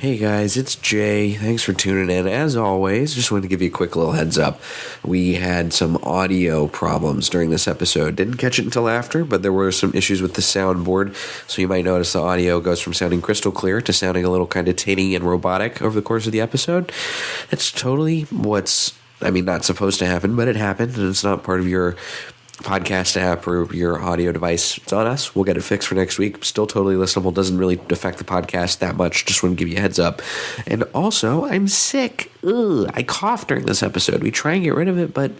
Hey guys, it's Jay. Thanks for tuning in. As always, just wanted to give you a quick little heads up. We had some audio problems during this episode. Didn't catch it until after, but there were some issues with the soundboard. So you might notice the audio goes from sounding crystal clear to sounding a little kind of tinny and robotic over the course of the episode. It's totally not supposed to happen, but it happened, and it's not part of your podcast app or your audio device. It's on us. We'll get it fixed for next week. Still totally listenable. Doesn't really affect the podcast that much. Just want to give you a heads up. And also, I'm sick. I coughed during this episode. We try and get rid of it, but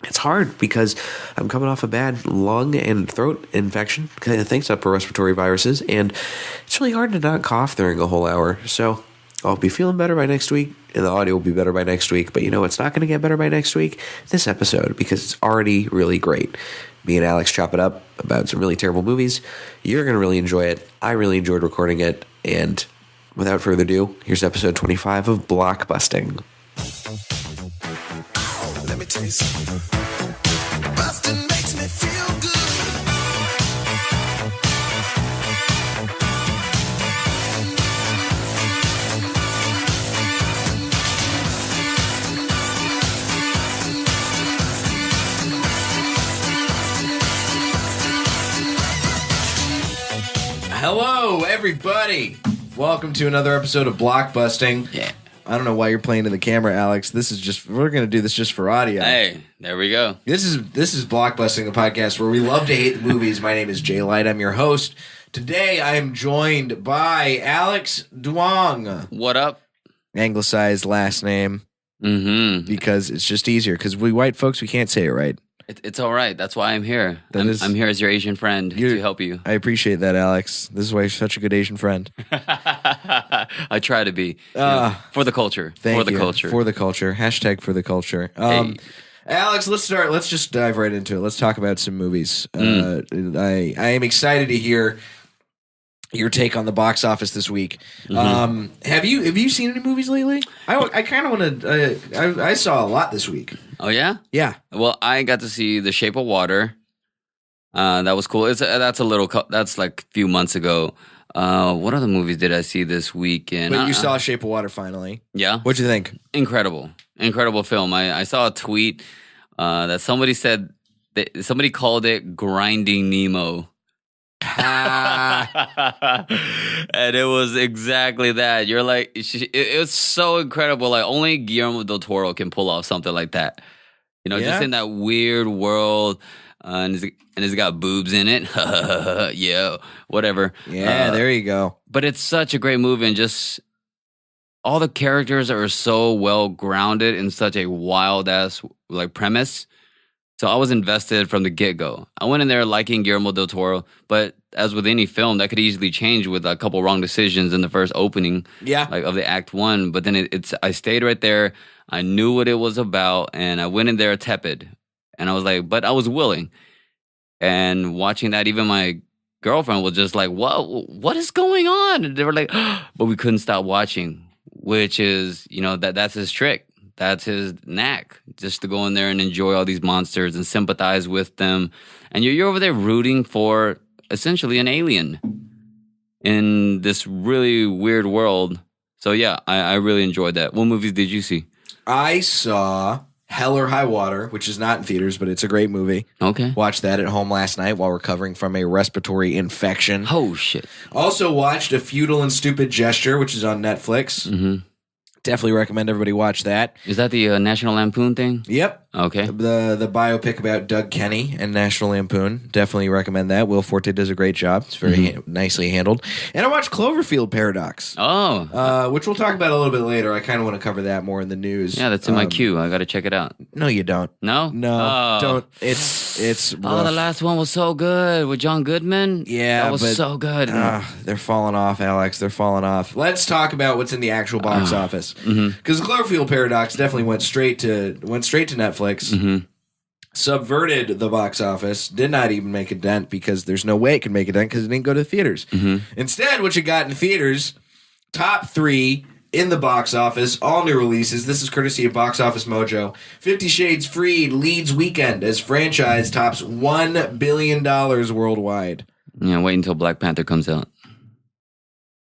it's hard because I'm coming off a bad lung and throat infection, kind of thanks to upper respiratory viruses, and it's really hard to not cough during a whole hour. So I'll be feeling better by next week, and the audio will be better by next week. But you know what's not going to get better by next week? This episode, because it's already really great. Me and Alex chop it up about some really terrible movies. You're going to really enjoy it. I really enjoyed recording it. And without further ado, here's episode 25 of Blockbusting. Let me tell you something. Busting makes me feel good. Hello, everybody. Welcome to another episode of Blockbusting. Yeah. I don't know why you're playing to the camera, Alex. We're going to do this just for audio. Hey, there we go. This is Blockbusting, the podcast where we love to hate movies. My name is Jay Light. I'm your host. Today, I am joined by Alex Duong. What up? Anglicized last name. Mm-hmm. Because it's just easier. Because we white folks, we can't say it right. It's all right. That's why I'm here. I'm here as your Asian friend to help you. I appreciate that, Alex. This is why you're such a good Asian friend. I try to be. For the culture. Thank you. Culture. For the culture. Hashtag for the culture. Hey. Alex, let's just dive right into it. Let's talk about some movies. I am excited to hear your take on the box office this week. Mm-hmm. Have you seen any movies lately? I kind of want to. I saw a lot this week. Oh, yeah? Yeah. Well, I got to see The Shape of Water. That was cool. That's like a few months ago. What other movies did I see this weekend? But you saw Shape of Water finally. Yeah. What'd you think? Incredible film. I saw a tweet that somebody said somebody called it Grinding Nemo. And it was exactly that. You're like, it was so incredible. Like only Guillermo del Toro can pull off something like that. You know, just in that weird world, and it's got boobs in it. Yeah, whatever. Yeah, there you go. But it's such a great movie, and just all the characters are so well grounded in such a wild ass like premise. So I was invested from the get-go. I went in there liking Guillermo del Toro, but as with any film, that could easily change with a couple wrong decisions in the first opening of the Act 1. But then I stayed right there. I knew what it was about, and I went in there tepid. And I was like, but I was willing. And watching that, even my girlfriend was just like, what is going on? And they were like, but we couldn't stop watching, which is, that's his trick. That's his knack, just to go in there and enjoy all these monsters and sympathize with them. And you're over there rooting for essentially an alien in this really weird world. So yeah, I really enjoyed that. What movies did you see? I saw Hell or High Water, which is not in theaters, but it's a great movie. Okay. Watched that at home last night while recovering from a respiratory infection. Oh, shit. Also watched A Futile and Stupid Gesture, which is on Netflix. Mm-hmm. Definitely recommend everybody watch that. Is that the National Lampoon thing? Yep. Okay. The biopic about Doug Kenny and National Lampoon. Definitely recommend that. Will Forte does a great job. It's very nicely handled. And I watched Cloverfield Paradox. Oh. Which we'll talk about a little bit later. I kind of want to cover that more in the news. Yeah, that's in my queue. I got to check it out. No, you don't. No? No, don't. It's rough. Oh, the last one was so good with John Goodman. Yeah, that was so good. They're falling off, Alex. They're falling off. Let's talk about what's in the actual box office. Because the Cloverfield Paradox definitely went straight to Netflix. Subverted the box office. Did not even make a dent because there's no way it could make a dent because it didn't go to theaters. Instead, what you got in theaters, top 3 in the box office, all new releases. This is courtesy of Box Office Mojo. 50 Shades Freed leads weekend as franchise tops $1 billion worldwide. Yeah, wait until Black Panther comes out.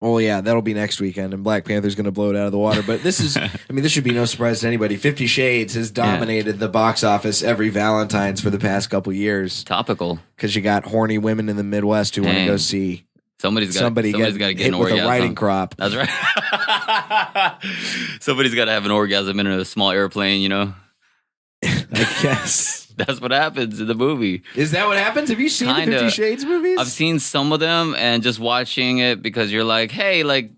Oh yeah, that'll be next weekend, and Black Panther's going to blow it out of the water. But this is, I mean, this should be no surprise to anybody. 50 Shades has dominated the box office every Valentine's for the past couple years. Topical. Because you got horny women in the Midwest who want to go see somebody's got to get hit an with orgasm. a riding crop. That's right. Somebody's got to have an orgasm in a small airplane, you know? I guess. That's what happens in the movie. Is that what happens? Have you seen the 50 Shades movies? I've seen some of them, and just watching it because you're like, hey, like...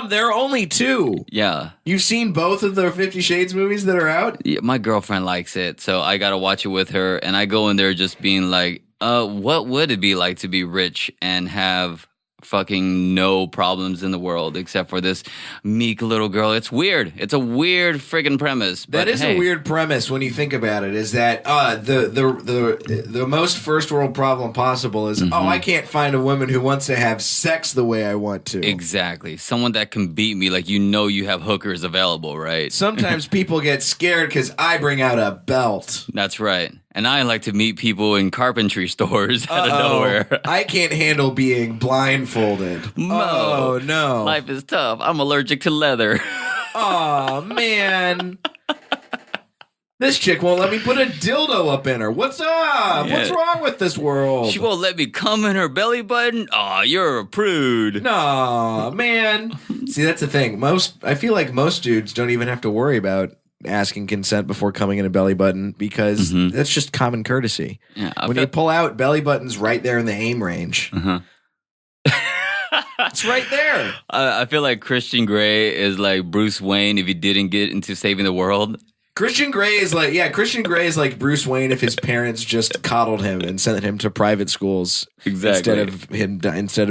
There are only 2. Yeah. You've seen both of the 50 Shades movies that are out? Yeah, my girlfriend likes it, so I got to watch it with her, and I go in there just being like, what would it be like to be rich and have fucking no problems in the world except for this meek little girl? It's weird. It's a weird friggin' premise. But that is a weird premise when you think about it. Is that the most first world problem possible is I can't find a woman who wants to have sex the way I want to. Exactly. Someone that can beat me, like you have hookers available, right? Sometimes people get scared because I bring out a belt. That's right. And I like to meet people in carpentry stores out of nowhere. I can't handle being blindfolded. Oh, no. Life is tough. I'm allergic to leather. Oh, man. This chick won't let me put a dildo up in her. What's up? Yeah. What's wrong with this world? She won't let me come in her belly button? Aw, you're a prude. No, man. See, that's the thing. I feel like most dudes don't even have to worry about asking consent before coming in a belly button because that's just common courtesy. Yeah, when you pull out, belly button's right there in the aim range. It's right there. I feel like Christian Grey is like Bruce Wayne if he didn't get into saving the world. Christian Grey is like Bruce Wayne if his parents just coddled him and sent him to private schools instead of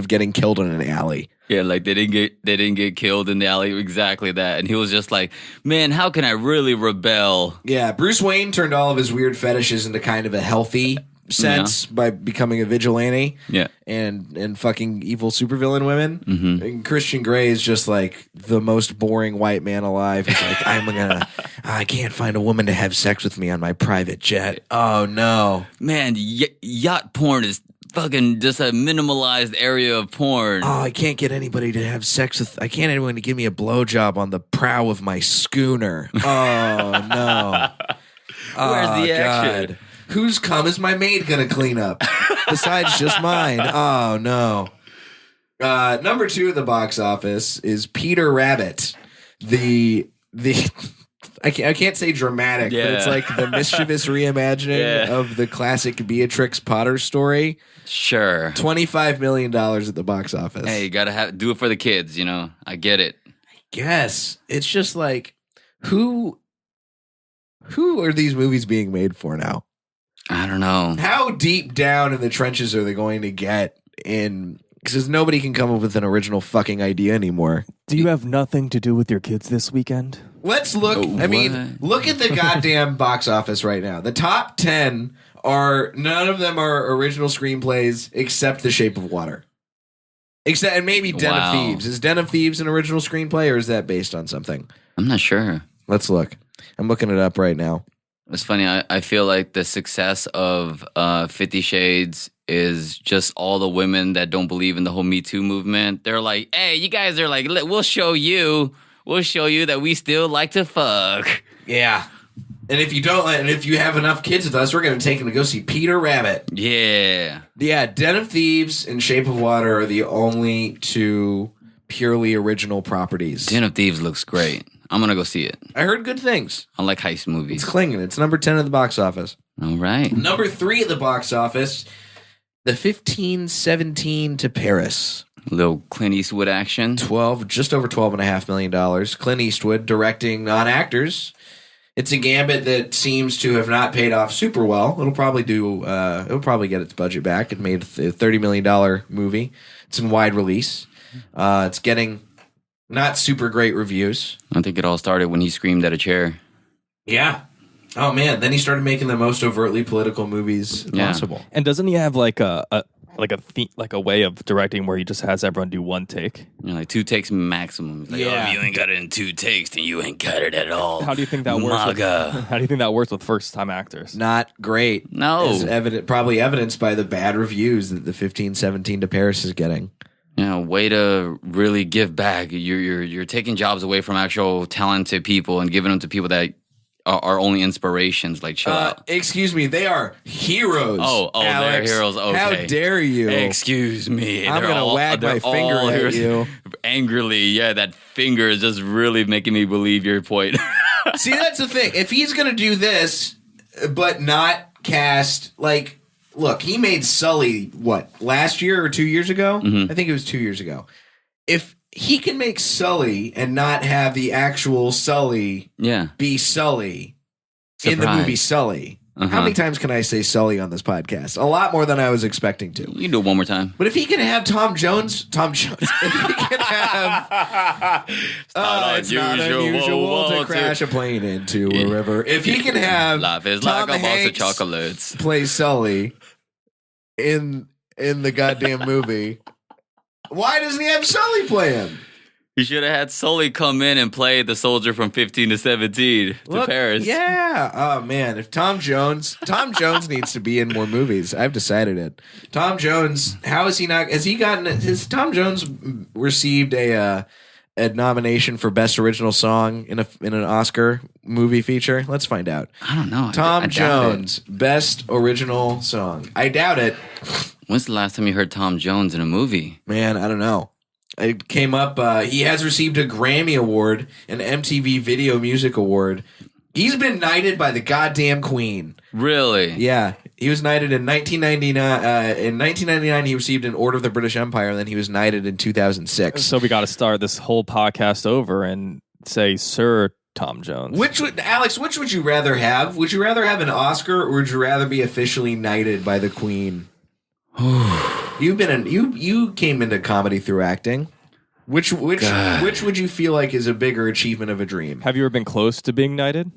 getting killed in an alley. Yeah, like they didn't get killed in the alley. Exactly that. And he was just like, man, how can I really rebel? Yeah, Bruce Wayne turned all of his weird fetishes into kind of a healthy sense by becoming a vigilante. Yeah. And fucking evil supervillain women. And Christian Grey is just like the most boring white man alive. He's like, I can't find a woman to have sex with me on my private jet. Oh no. Man, yacht porn is fucking just a minimalized area of porn. Oh, I can't get anybody to have sex with. I can't get anyone to give me a blowjob on the prow of my schooner. Oh no. Where's the action? God. Whose cum is my maid gonna clean up? Besides just mine. Oh no. Number 2 at the box office is Peter Rabbit. I can't say dramatic, but it's like the mischievous reimagining of the classic Beatrix Potter story. Sure. $25 million at the box office. Hey, you gotta do it for the kids, you know? I get it. Yes. It's just like, who are these movies being made for now? I don't know. How deep down in the trenches are they going to get in? Because nobody can come up with an original fucking idea anymore. Do you have nothing to do with your kids this weekend? Let's look. Look at the goddamn box office right now. The top 10 none of them are original screenplays except The Shape of Water. And maybe Den of Thieves. Is Den of Thieves an original screenplay or is that based on something? I'm not sure. Let's look. I'm looking it up right now. It's funny. I feel like the success of 50 Shades is just all the women that don't believe in the whole Me Too movement. They're like, hey, you guys are like, we'll show you that we still like to fuck. Yeah. And if you have enough kids with us, we're going to take them to go see Peter Rabbit. Yeah. Yeah, Den of Thieves and Shape of Water are the only 2 purely original properties. Den of Thieves looks great. I'm going to go see it. I heard good things. I like heist movies. It's clinging. It's number 10 at the box office. All right. Number 3 at the box office, The 1517 to Paris. A little Clint Eastwood action. Just over $12.5 million. Clint Eastwood directing non-actors. It's a gambit that seems to have not paid off super well. It'll probably get its budget back. It made a $30 million movie. It's in wide release. It's getting not super great reviews. I think it all started when he screamed at a chair. Yeah. Oh man. Then he started making the most overtly political movies possible. And doesn't he have like a way of directing where he just has everyone do one take? You know, like 2 takes maximum. Like, if you ain't got it in 2 takes, then you ain't got it at all. How do you think that works? How do you think that works with first-time actors? Not great. No. As probably evidenced by the bad reviews that the 1517 to Paris is getting. Way to really give back. You're taking jobs away from actual talented people and giving them to people that are only inspirations. Like, chill out. Excuse me, they are heroes. Oh, Alex. they're heroes. Okay. How dare you? Excuse me. I'm going to wag my finger at heroes. you. Angrily. Yeah, that finger is just really making me believe your point. See, that's the thing. If he's going to do this, but not cast, like, look, he made Sully, what, last year or 2 years ago? Mhm. I think it was 2 years ago. If he can make Sully and not have the actual Sully Yeah. be Sully in the Surprise. movie Sully. Uh-huh. How many times can I say Sully on this podcast? A lot more than I was expecting to. You can do it one more time. But if he can have Tom Jones, if he can have, it's not unusual to crash a plane into a river. If he can have Life is Tom like a box of Hanks chocolates. play Sully in the goddamn movie, why doesn't he have Sully play him? You should have had Sully come in and play the soldier from 15 to 17 to Paris. Yeah. Oh man, if Tom Jones needs to be in more movies. I've decided it. Tom Jones, how is he not? Has Tom Jones received a nomination for best original song in an Oscar movie feature? Let's find out. I don't know. Tom I doubt Jones, best original song. I doubt it. When's the last time you heard Tom Jones in a movie? Man, I don't know. It came up. He has received a Grammy Award, an MTV Video Music Award. He's been knighted by the goddamn Queen. Really? Yeah, he was knighted in 1999. In 1999, he received an Order of the British Empire, and then he was knighted in 2006. So we got to start this whole podcast over and say, Sir Tom Jones. Alex, which would you rather have? Would you rather have an Oscar, or would you rather be officially knighted by the Queen? You came into comedy through acting. Which would you feel like is a bigger achievement of a dream? Have you ever been close to being knighted?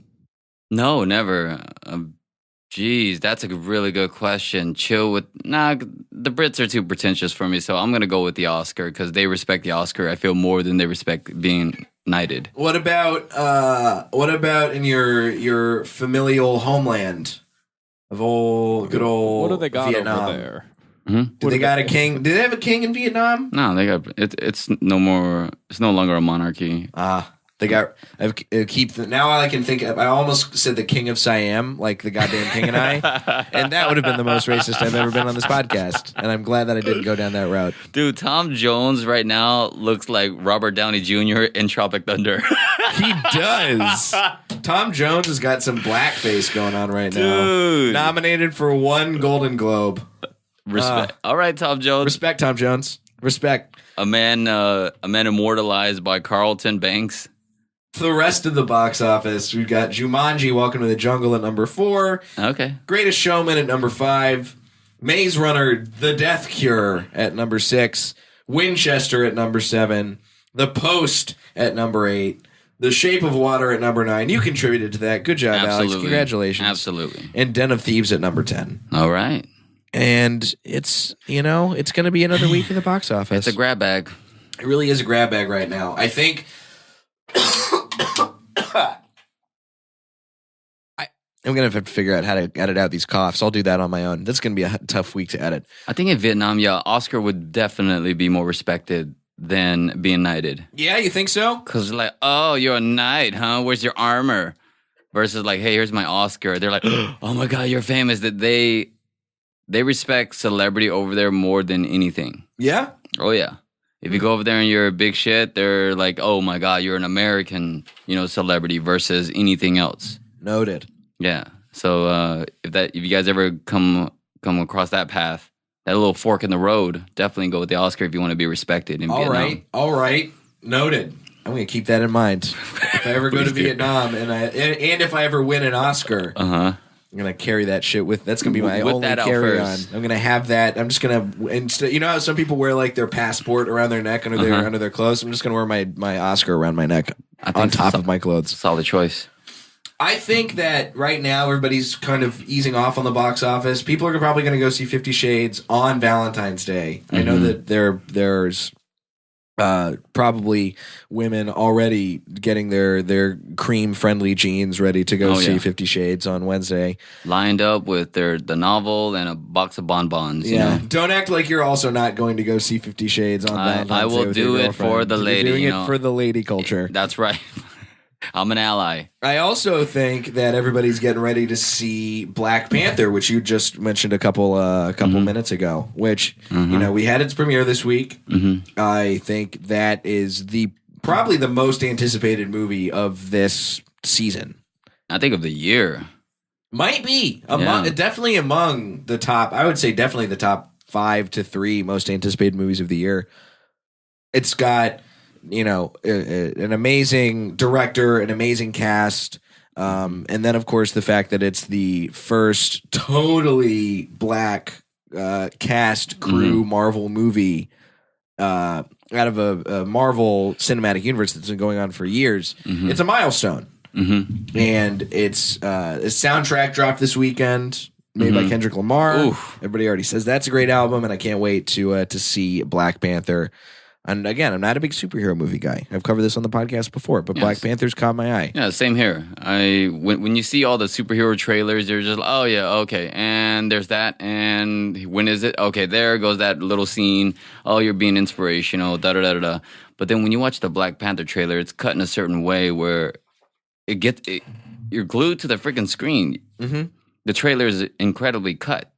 No, never. Geez, that's a really good question. The Brits are too pretentious for me, so I'm going to go with the Oscar because they respect the Oscar, I feel, more than they respect being knighted. What about in your familial homeland of good old What do they got Vietnam? over there? Do they got a king? Do they have a king in Vietnam? No, they got it's no more. It's no longer a monarchy. They got. Now all I can think of. I almost said the king of Siam, like the goddamn king and I, and that would have been the most racist I've ever been on this podcast. And I'm glad that I didn't go down that route. Dude, Tom Jones right now looks like Robert Downey Jr. in Tropic Thunder. He does. Tom Jones has got some blackface going on right now. Dude. Nominated for 1 Golden Globe. Respect. All right, Tom Jones. Respect, Tom Jones. Respect. A man immortalized by Carlton Banks. For the rest of the box office, we've got Jumanji, Welcome to the Jungle at number 4. Okay. Greatest Showman at number 5. Maze Runner, The Death Cure at number 6. Winchester at number 7. The Post at number 8. The Shape of Water at number 9. You contributed to that. Good job, Alex. Congratulations. Absolutely. And Den of Thieves at number 10. All right. And it's going to be another week in the box office. It's a grab bag. It really is a grab bag right now. I think I'm going to have to figure out how to edit out these coughs. I'll do that on my own. That's going to be a tough week to edit. I think in Vietnam, Oscar would definitely be more respected than being knighted. Yeah, you think so? Because like, oh, you're a knight, huh? Where's your armor? Versus like, hey, here's my Oscar. They're like, oh my God, you're famous. That they respect celebrity over there more than anything. Yeah? Oh, yeah. If you go over there and you're a big shit, they're like, oh my God, you're an American, celebrity versus anything else. Noted. Yeah. So if you guys ever come across that path, that little fork in the road, definitely go with the Oscar if you want to be respected in Vietnam. All right. Noted. I'm going to keep that in mind. If I ever go to Vietnam and if I ever win an Oscar, I'm going to carry that shit with. That's going to be my only carry-on. I'm going to have that. I'm just going to, instead, how some people wear like their passport around their neck under their clothes? I'm just going to wear my Oscar around my neck on top of my clothes. Solid choice. I think that right now everybody's kind of easing off on the box office. People are probably going to go see 50 Shades on Valentine's Day. I know that there's Probably women already getting their cream friendly jeans ready to go see 50 Shades on Wednesday. Lined up with the novel and a box of bonbons. Yeah. You know? Don't act like you're also not going to go see 50 Shades on Valentine's Day. I will with do your it for girlfriend. the lady. You're doing you it know? for the lady culture. That's right. I'm an ally. I also think that everybody's getting ready to see Black Panther, which you just mentioned a couple minutes ago. Which we had its premiere this week. I think that is probably the most anticipated movie of this season. I think of the year. Might be definitely among the top. I would say definitely the top 5 to 3 most anticipated movies of the year. It's got an amazing director, an amazing cast, and then of course the fact that it's the first totally black cast crew Marvel movie out of a Marvel cinematic universe that's been going on for years. It's a milestone, and it's a soundtrack dropped this weekend. Made by Kendrick Lamar. Oof. Everybody already says that's a great album, and I can't wait to see Black Panther. And again, I'm not a big superhero movie guy. I've covered this on the podcast before, but Black Panther's caught my eye. Yeah, same here. When you see all the superhero trailers, you're just like, oh yeah, okay, and there's that, and when is it? Okay, there goes that little scene. Oh, you're being inspirational, da da da da. But then when you watch the Black Panther trailer, it's cut in a certain way where you're glued to the freaking screen. The trailer is incredibly cut,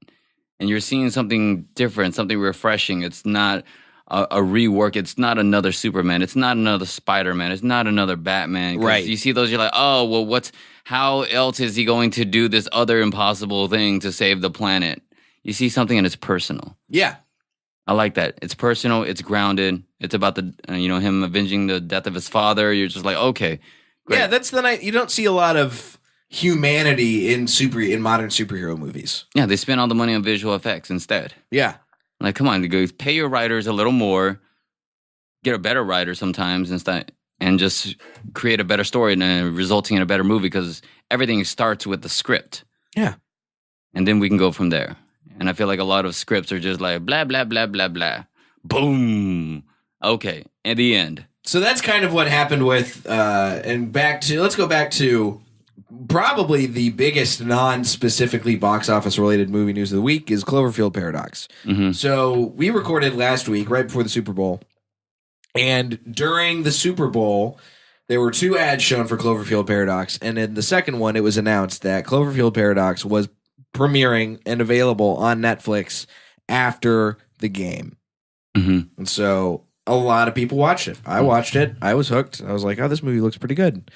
and you're seeing something different, something refreshing. It's not a rework. It's not another Superman. It's not another Spider-Man. It's not another Batman. Right. You see those, you're like, oh, well, how else is he going to do this other impossible thing to save the planet? You see something and it's personal. Yeah. I like that. It's personal. It's grounded. It's about him avenging the death of his father. You're just like, okay, great. Yeah, that's the night. You don't see a lot of humanity in modern superhero movies. Yeah, they spend all the money on visual effects instead. Yeah. Like, come on, go pay your writers a little more, get a better writer sometimes instead, and just create a better story and resulting in a better movie because everything starts with the script. Yeah. And then we can go from there. And I feel like a lot of scripts are just like blah, blah, blah, blah, blah. Boom. Okay. At the end. So that's kind of what happened with, let's go back to probably the biggest non-specifically box office related movie news of the week is Cloverfield Paradox. So we recorded last week right before the Super Bowl, and during the Super Bowl there were 2 ads shown for Cloverfield Paradox, and in the second one it was announced that Cloverfield Paradox was premiering and available on Netflix after the game. And so a lot of people watched it. I watched it. I was hooked. I was like, oh, this movie looks pretty good.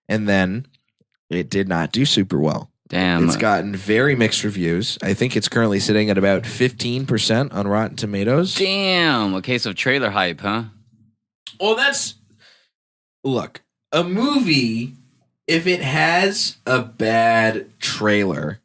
And then it did not do super well. Damn. It's gotten very mixed reviews. I think it's currently sitting at about 15% on Rotten Tomatoes. Damn. A case of trailer hype, huh? Well, look, a movie, if it has a bad trailer,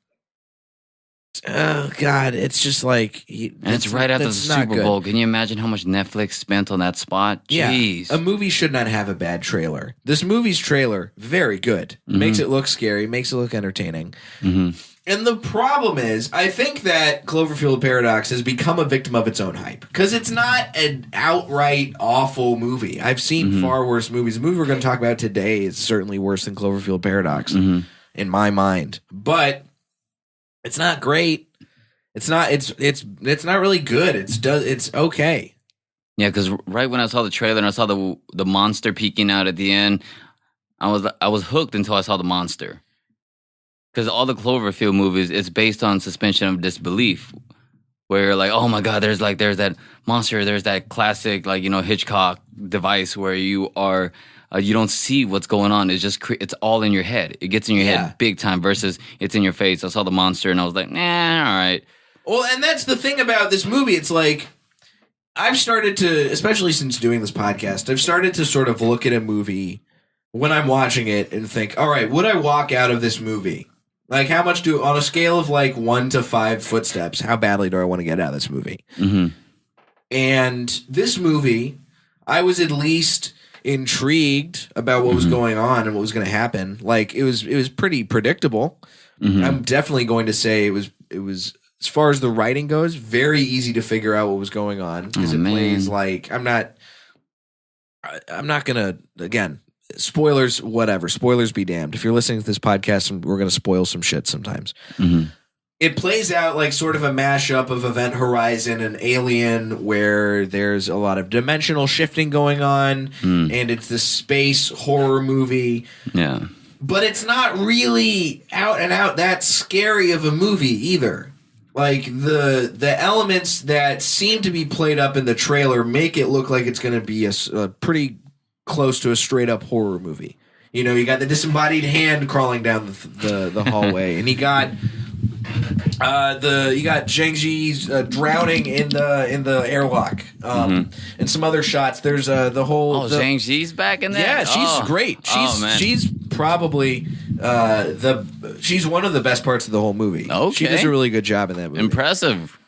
oh God, it's just like, and it's right after the Super Bowl. Can you imagine how much Netflix spent on that spot? Jeez. Yeah, a movie should not have a bad trailer. This movie's trailer, very good. Makes it look scary, makes it look entertaining. And the problem is, I think that Cloverfield Paradox has become a victim of its own hype. Because it's not an outright awful movie. I've seen far worse movies. The movie we're going to talk about today is certainly worse than Cloverfield Paradox, in my mind. But it's not great. It's not really good. It's okay. Yeah, because right when I saw the trailer and I saw the monster peeking out at the end, I was hooked until I saw the monster. Because all the Cloverfield movies, it's based on suspension of disbelief, where you're like, oh my God, there's that monster, there's that classic Hitchcock device where you are. You don't see what's going on. It's just it's all in your head. It gets in your head big time versus it's in your face. I saw the monster and I was like, nah, all right. Well, and that's the thing about this movie. It's like I've started to, especially since doing this podcast, I've started to sort of look at a movie when I'm watching it and think, all right, would I walk out of this movie? Like, how much on a scale of like 1 to 5 footsteps, how badly do I want to get out of this movie? And this movie, I was at least intrigued about what was going on and what was going to happen. Like, it was pretty predictable. I'm definitely going to say it was as far as the writing goes, very easy to figure out what was going on because it plays like I'm not gonna again. Spoilers, whatever. Spoilers be damned. If you're listening to this podcast, we're gonna spoil some shit sometimes. It plays out like sort of a mashup of Event Horizon and Alien, where there's a lot of dimensional shifting going on, and it's this space horror movie. Yeah. But it's not really out and out that scary of a movie either. Like the elements that seem to be played up in the trailer make it look like it's going to be a pretty close to a straight up horror movie. You know, you got the disembodied hand crawling down the hallway, and you got Zhang Zi's drowning in the airlock, and some other shots. There's the whole Zhang Zi's back in there. Yeah, she's great. She's probably she's one of the best parts of the whole movie. Okay. She does a really good job in that movie. Impressive.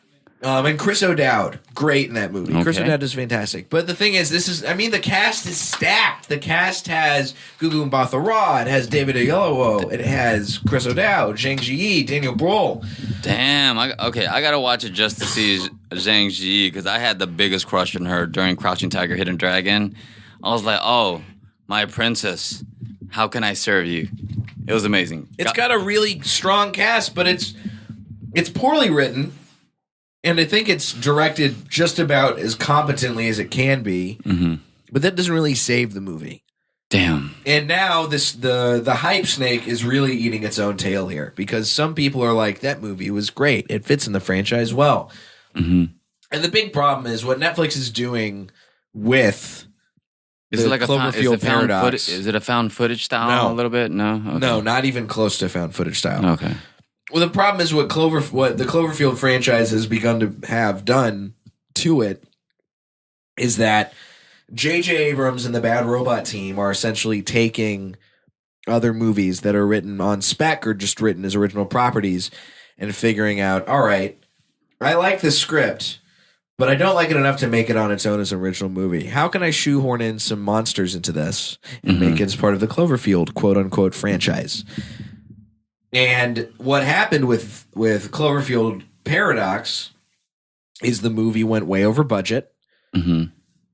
And Chris O'Dowd, great in that movie. Okay. Chris O'Dowd is fantastic. But the thing is, the cast is stacked. The cast has Gugu Mbatha-Raw, it has David Oyelowo, it has Chris O'Dowd, Zhang Ziyi, Daniel Bruhl. Damn. I gotta watch it just to see Zhang Ji because I had the biggest crush on her during Crouching Tiger, Hidden Dragon. I was like, oh, my princess, how can I serve you? It was amazing. It's got a really strong cast, but it's poorly written. And I think it's directed just about as competently as it can be, but that doesn't really save the movie. Damn. And now the hype snake is really eating its own tail here because some people are like, that movie was great. It fits in the franchise well. And the big problem is what Netflix is doing with Is it like Cloverfield paradox. Is it a found footage style No. a little bit? No? Okay. No, not even close to found footage style. Okay. Well, the problem is what the Cloverfield franchise has begun to have done to it is that J.J. Abrams and the Bad Robot team are essentially taking other movies that are written on spec or just written as original properties and figuring out, all right, I like this script, but I don't like it enough to make it on its own as an original movie. How can I shoehorn in some monsters into this and make it as part of the Cloverfield quote-unquote franchise? And what happened with Cloverfield Paradox is the movie went way over budget.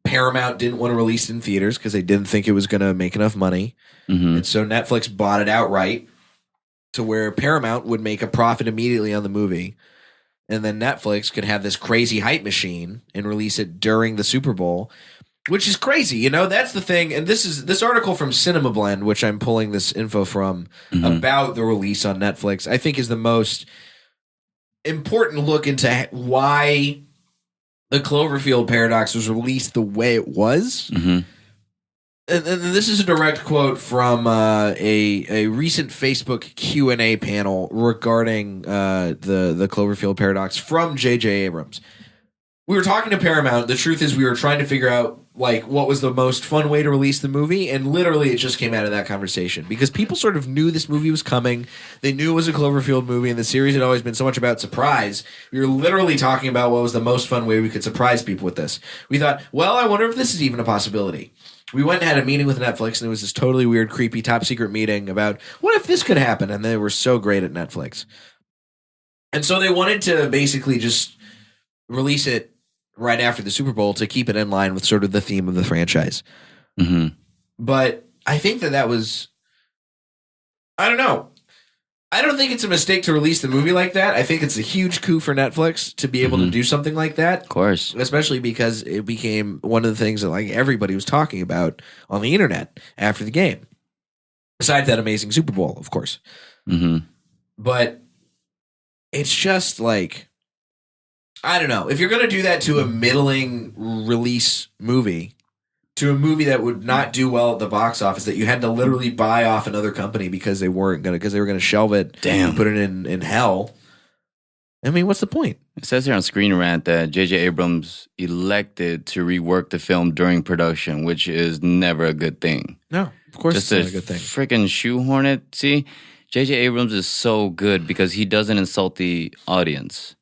Paramount didn't want to release it in theaters because they didn't think it was going to make enough money. And so Netflix bought it outright to where Paramount would make a profit immediately on the movie. And then Netflix could have this crazy hype machine and release it during the Super Bowl, which is crazy. You know, that's the thing. And this article from Cinema Blend, which I'm pulling this info from about the release on Netflix, I think is the most important look into why the Cloverfield Paradox was released the way it was. And this is a direct quote from a recent Facebook Q&A panel regarding the Cloverfield Paradox from J.J. Abrams. We were talking to Paramount. The truth is we were trying to figure out like what was the most fun way to release the movie, and literally it just came out of that conversation because people sort of knew this movie was coming. They knew it was a Cloverfield movie, and the series had always been so much about surprise. We were literally talking about what was the most fun way we could surprise people with this. We thought, well, I wonder if this is even a possibility. We went and had a meeting with Netflix, and it was this totally weird, creepy, top-secret meeting about what if this could happen, and they were so great at Netflix. And so they wanted to basically just release it right after the Super Bowl to keep it in line with sort of the theme of the franchise. But I think that was, I don't know. I don't think it's a mistake to release the movie like that. I think it's a huge coup for Netflix to be able to do something like that. Of course. Especially because it became one of the things that like everybody was talking about on the internet after the game. Besides that amazing Super Bowl, of course. But it's just like, I don't know. If you're going to do that to a middling release movie, to a movie that would not do well at the box office, that you had to literally buy off another company because they were going to shelve it and put it in hell. I mean, what's the point? It says here on Screen Rant that J.J. Abrams elected to rework the film during production, which is never a good thing. No, of course Just it's not a good thing. Freaking shoehorn it. See, J.J. Abrams is so good because he doesn't insult the audience.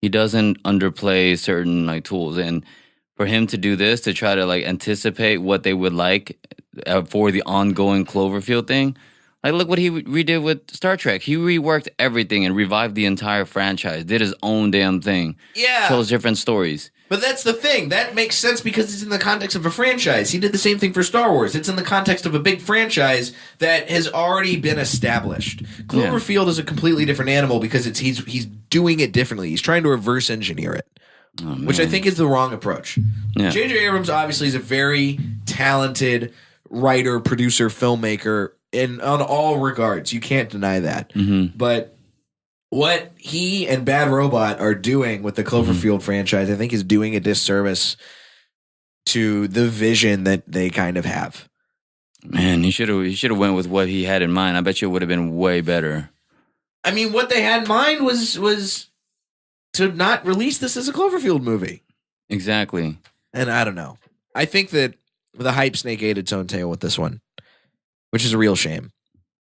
He doesn't underplay certain like tools, and for him to do this to try to like anticipate what they would like for the ongoing Cloverfield thing, like look what he redid with Star Trek. He reworked everything and revived the entire franchise. Did his own damn thing. Yeah, tells different stories. But that's the thing. That makes sense because it's in the context of a franchise. He did the same thing for Star Wars. It's in the context of a big franchise that has already been established. Cloverfield is a completely different animal because he's doing it differently. He's trying to reverse engineer it, which I think is the wrong approach. Yeah. J.J. Abrams obviously is a very talented writer, producer, filmmaker on all regards. You can't deny that. But what he and Bad Robot are doing with the Cloverfield franchise, I think, is doing a disservice to the vision that they kind of have. Man, he should have went with what he had in mind. I bet you it would have been way better. I mean, what they had in mind was to not release this as a Cloverfield movie. Exactly. And I don't know. I think that the hype snake ate its own tail with this one, which is a real shame.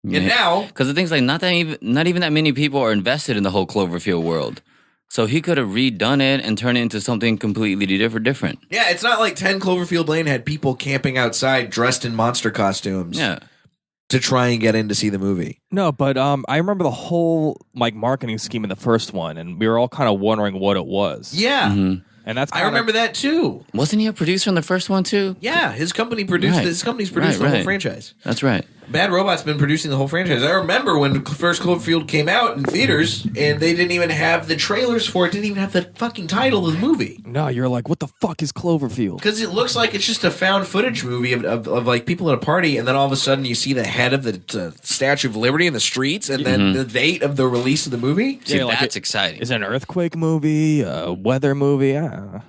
And now, because the thing's like not even that many people are invested in the whole Cloverfield world, so he could have redone it and turned it into something completely different. yeah, it's not like 10 Cloverfield Lane had people camping outside dressed in monster costumes to try and get in to see the movie. No, but I remember the whole marketing scheme in the first one, and we were all kind of wondering what it was. Yeah. And that's I remember that too. Wasn't he a producer on the first one too? Yeah, his company produced Right. his company's produced the whole Right. franchise. That's right. Bad Robot's been producing the whole franchise. I remember when the first Cloverfield came out in theaters, and they didn't even have the trailers for it. Didn't even have the fucking title of the movie. No, you're like, what the fuck is Cloverfield? Because it looks like it's just a found footage movie of like people at a party, and then all of a sudden you see the head of the Statue of Liberty in the streets, and then the date of the release of the movie. See, like that's exciting. Is it an earthquake movie? A weather movie? I don't know.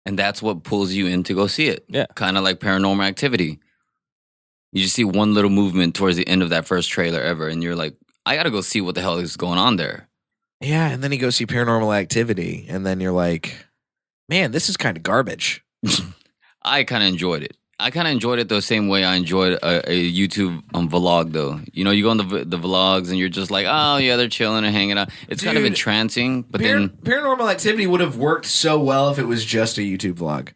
And that's what pulls you in to go see it. Yeah. Kind of like Paranormal Activity. You just see one little movement towards the end of that first trailer ever, and you're like, I got to go see what the hell is going on there. Yeah, and then you go see Paranormal Activity, and then you're like, man, this is kind of garbage. I kind of enjoyed it. I kind of enjoyed it the same way I enjoyed a YouTube vlog, though. You know, you go on the vlogs and you're just like, oh, yeah, they're chilling and hanging out. It's kind of Dude, entrancing, but then... Paranormal Activity would have worked so well if it was just a YouTube vlog.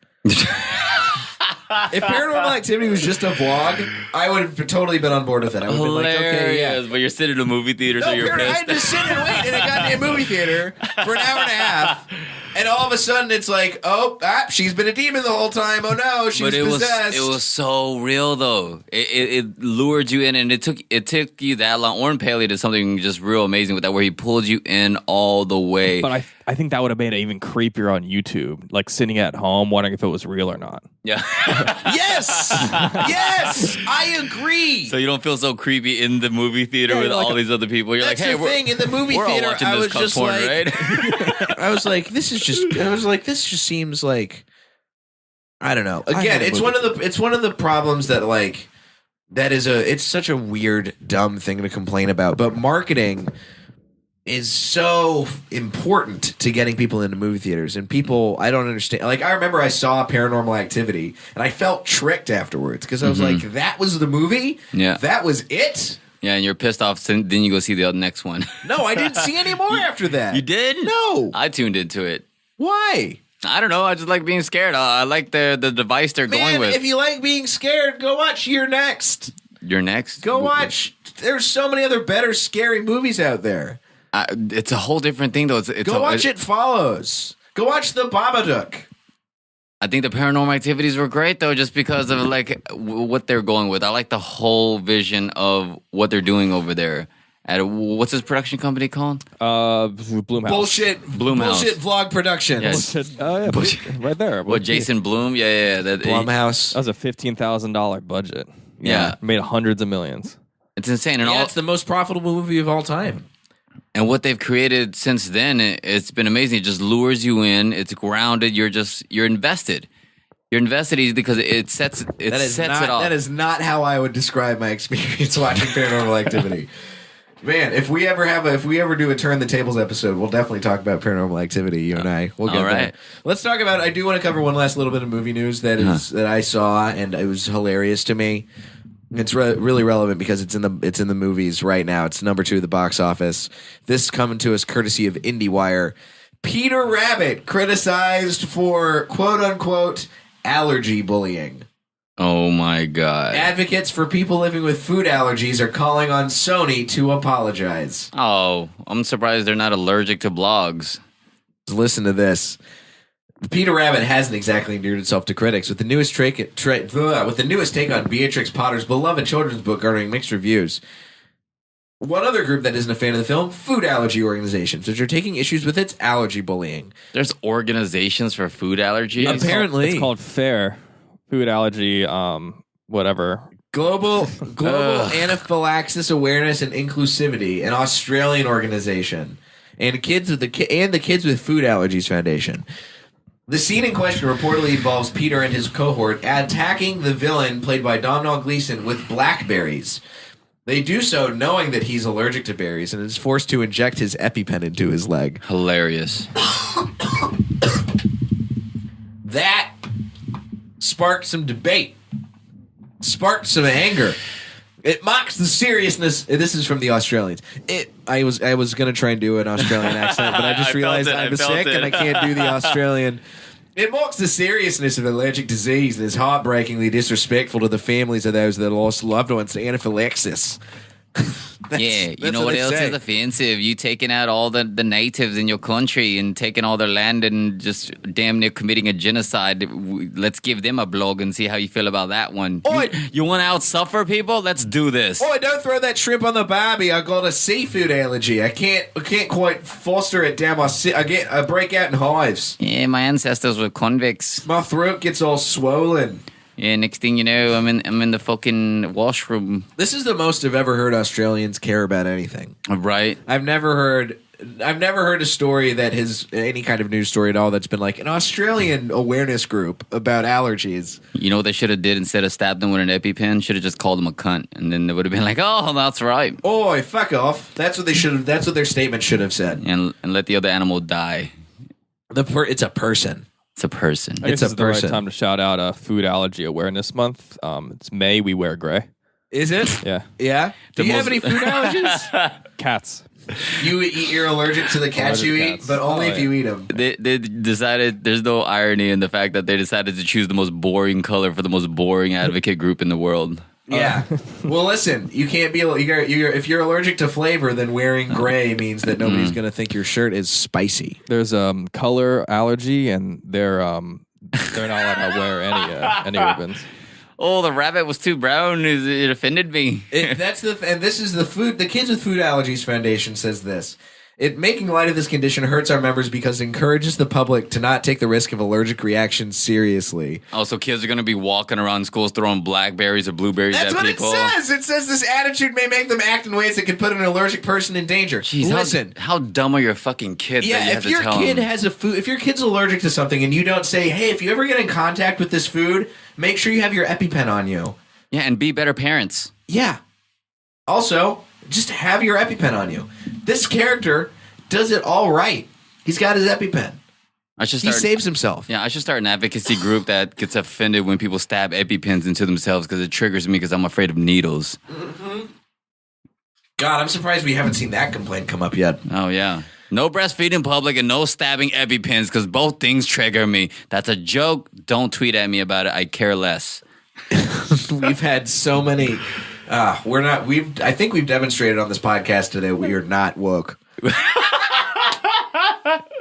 If Paranormal Activity was just a vlog, I would have totally been on board with it. I would have been like, okay, yeah. But you're sitting in a movie theater, so you're I pissed. had to sit and wait in a goddamn movie theater for an hour and a half, and all of a sudden it's like, she's been a demon the whole time. Oh no, she's possessed. It was so real though. It lured you in, and it took you that long. Oren Paley did something just real amazing with that, where he pulled you in all the way. But I think that would have made it even creepier on YouTube, like sitting at home wondering if it was real or not. Yeah. Yes, yes, I agree. So you don't feel so creepy in the movie theater with all these other people. You're That's like, hey, the thing in the movie we're all theater. watching I this was cuck just porn, like, right? I was like, this seems like, I don't know. Again, it's one of the problems that like it's such a weird, dumb thing to complain about. But marketing is so important to getting people into movie theaters, and people, I don't understand. Like, I remember I saw Paranormal Activity, and I felt tricked afterwards because I was like, that was the movie? Yeah. That was it? Yeah, and you're pissed off. So then you go see the next one. No, I didn't see any more after that. You did? No. I tuned into it. Why? I don't know. I just like being scared. I like the device they're going with. If you like being scared, go watch You're Next. You're next. Go watch. There's so many other better scary movies out there. It's a whole different thing, though. Go watch It Follows. Go watch The Babadook. I think the Paranormal Activities were great, though, just because of like what they're going with. I like the whole vision of what they're doing over there. At what's his production company called? Bloomhouse. Bullshit vlog production. Yes. Bullshit. Right there. What, Jason Blum? Yeah. Blumhouse. That was a $15,000 budget. Yeah. Made hundreds of millions. It's insane. And It's the most profitable movie of all time. And what they've created since then, it's been amazing. It just lures you in. It's grounded. You're invested. You're invested because it sets it off. That is not how I would describe my experience watching Paranormal Activity. Man, if we ever do a Turn the Tables episode, we'll definitely talk about Paranormal Activity. You and I, we'll get there. Right. Let's talk about. I do want to cover one last little bit of movie news that I saw, and it was hilarious to me. It's really relevant because it's in the movies right now. It's number 2 at the box office. This coming to us courtesy of IndieWire. Peter Rabbit criticized for quote unquote allergy bullying. Oh my God. Advocates for people living with food allergies are calling on Sony to apologize. Oh, I'm surprised they're not allergic to blogs. Listen to this. Peter Rabbit hasn't exactly endeared itself to critics, with the newest take on Beatrix Potter's beloved children's book garnering mixed reviews. One other group that isn't a fan of the film, food allergy organizations, which are taking issues with its allergy bullying. There's organizations for food allergies. Apparently, It's called FAIR, food allergy, whatever. Global Anaphylaxis Awareness and Inclusivity, an Australian organization, and the Kids with Food Allergies Foundation. The scene in question reportedly involves Peter and his cohort attacking the villain played by Domhnall Gleeson with blackberries. They do so knowing that he's allergic to berries and is forced to inject his EpiPen into his leg. Hilarious. That sparked some debate, sparked some anger. It mocks the seriousness. This is from the Australians. I was going to try and do an Australian accent, but I just realized I'm sick and I can't do the Australian. It mocks the seriousness of allergic disease and is heartbreakingly disrespectful to the families of those that lost loved ones to anaphylaxis. You that's know what they else say. is offensive? You taking out all the natives in your country and taking all their land and just damn near committing a genocide. Let's give them a blog and see how you feel about that one. Oi. You want to outsuffer people? Let's do this. Oh, don't throw that shrimp on the barbie. I got a seafood allergy. I can't quite foster it down my. I break out in hives. Yeah, my ancestors were convicts. My throat gets all swollen. Yeah, next thing you know, I'm in the fucking washroom. This is the most I've ever heard Australians care about anything. Right? I've never heard a story that has any kind of news story at all that's been like an Australian awareness group about allergies. You know what they should have did instead of stabbed them with an EpiPen? Should have just called them a cunt, and then they would have been like, "Oh, that's right," Oi, fuck off. That's what they should have. That's what their statement should have said. and let the other animal die. It's a person. It's a person. I guess It's a this is the right person. time to shout out Food Allergy Awareness Month. It's May. We wear gray. Is it? Yeah. Yeah. Do you have most- any food allergies? Cats. You're allergic to the cats you Allergic eat, cats. but only Oh, if yeah. you eat them. They decided there's no irony in the fact that they decided to choose the most boring color for the most boring advocate group in the world. Yeah. Well, listen, you can't be. If you're allergic to flavor, then wearing gray means that nobody's going to think your shirt is spicy. There's color allergy, and they're not allowed to wear any ribbons. Oh, the rabbit was too brown. It offended me. And this is the food. The Kids with Food Allergies Foundation says this. Making light of this condition hurts our members because it encourages the public to not take the risk of allergic reactions seriously. Also, kids are going to be walking around schools throwing blackberries or blueberries That's at what people. it says. It says this attitude may make them act in ways that could put an allergic person in danger. Jeez, Listen. how dumb are your fucking kids? that Yeah, you have if to your tell kid them? has if your kid's allergic to something and you don't say, hey, if you ever get in contact with this food, make sure you have your EpiPen on you. Yeah, and be better parents. Yeah. Also, just have your EpiPen on you. This character does it all right. He's got his EpiPen. I should He start. saves himself. Yeah, I should start an advocacy group that gets offended when people stab EpiPens into themselves because it triggers me because I'm afraid of needles. God, I'm surprised we haven't seen that complaint come up yet. Oh, yeah. No breastfeeding in public and no stabbing EpiPens because both things trigger me. That's a joke. Don't tweet at me about it. I care less. We've had so many. I think we've demonstrated on this podcast today we are not woke.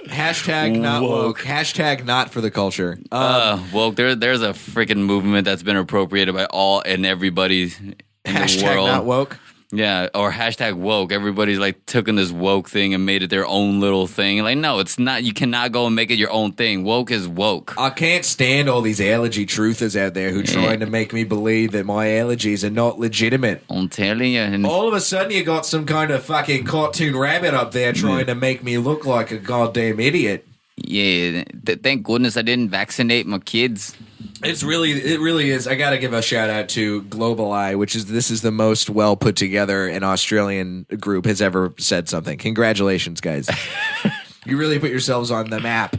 Hashtag not woke. Hashtag not for the culture. Woke. There's a freaking movement that's been appropriated by all and everybody in the Hashtag world. not woke. Yeah, or hashtag woke. Everybody's like taken this woke thing and made it their own little thing. Like, no, it's not. You cannot go and make it your own thing. Woke is woke. I can't stand all these allergy truthers out there who trying to make me believe that my allergies are not legitimate. I'm telling you. And All of a sudden, you got some kind of fucking cartoon rabbit up there trying to make me look like a goddamn idiot. yeah, thank goodness I didn't vaccinate my kids. It really is. I got to give a shout out to Global Eye, this is the most well put together an Australian group has ever said something. Congratulations, guys. You really put yourselves on the map.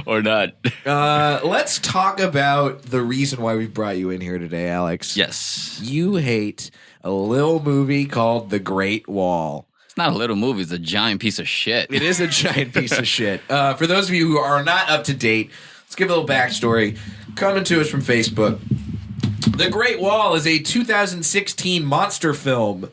Or not. Let's talk about the reason why we brought you in here today, Alex. Yes. You hate a little movie called The Great Wall. It's not a little movie. It's a giant piece of shit. It is a giant piece of shit. For those of you who are not up to date, let's give a little backstory. Coming to us from Facebook. The Great Wall is a 2016 monster film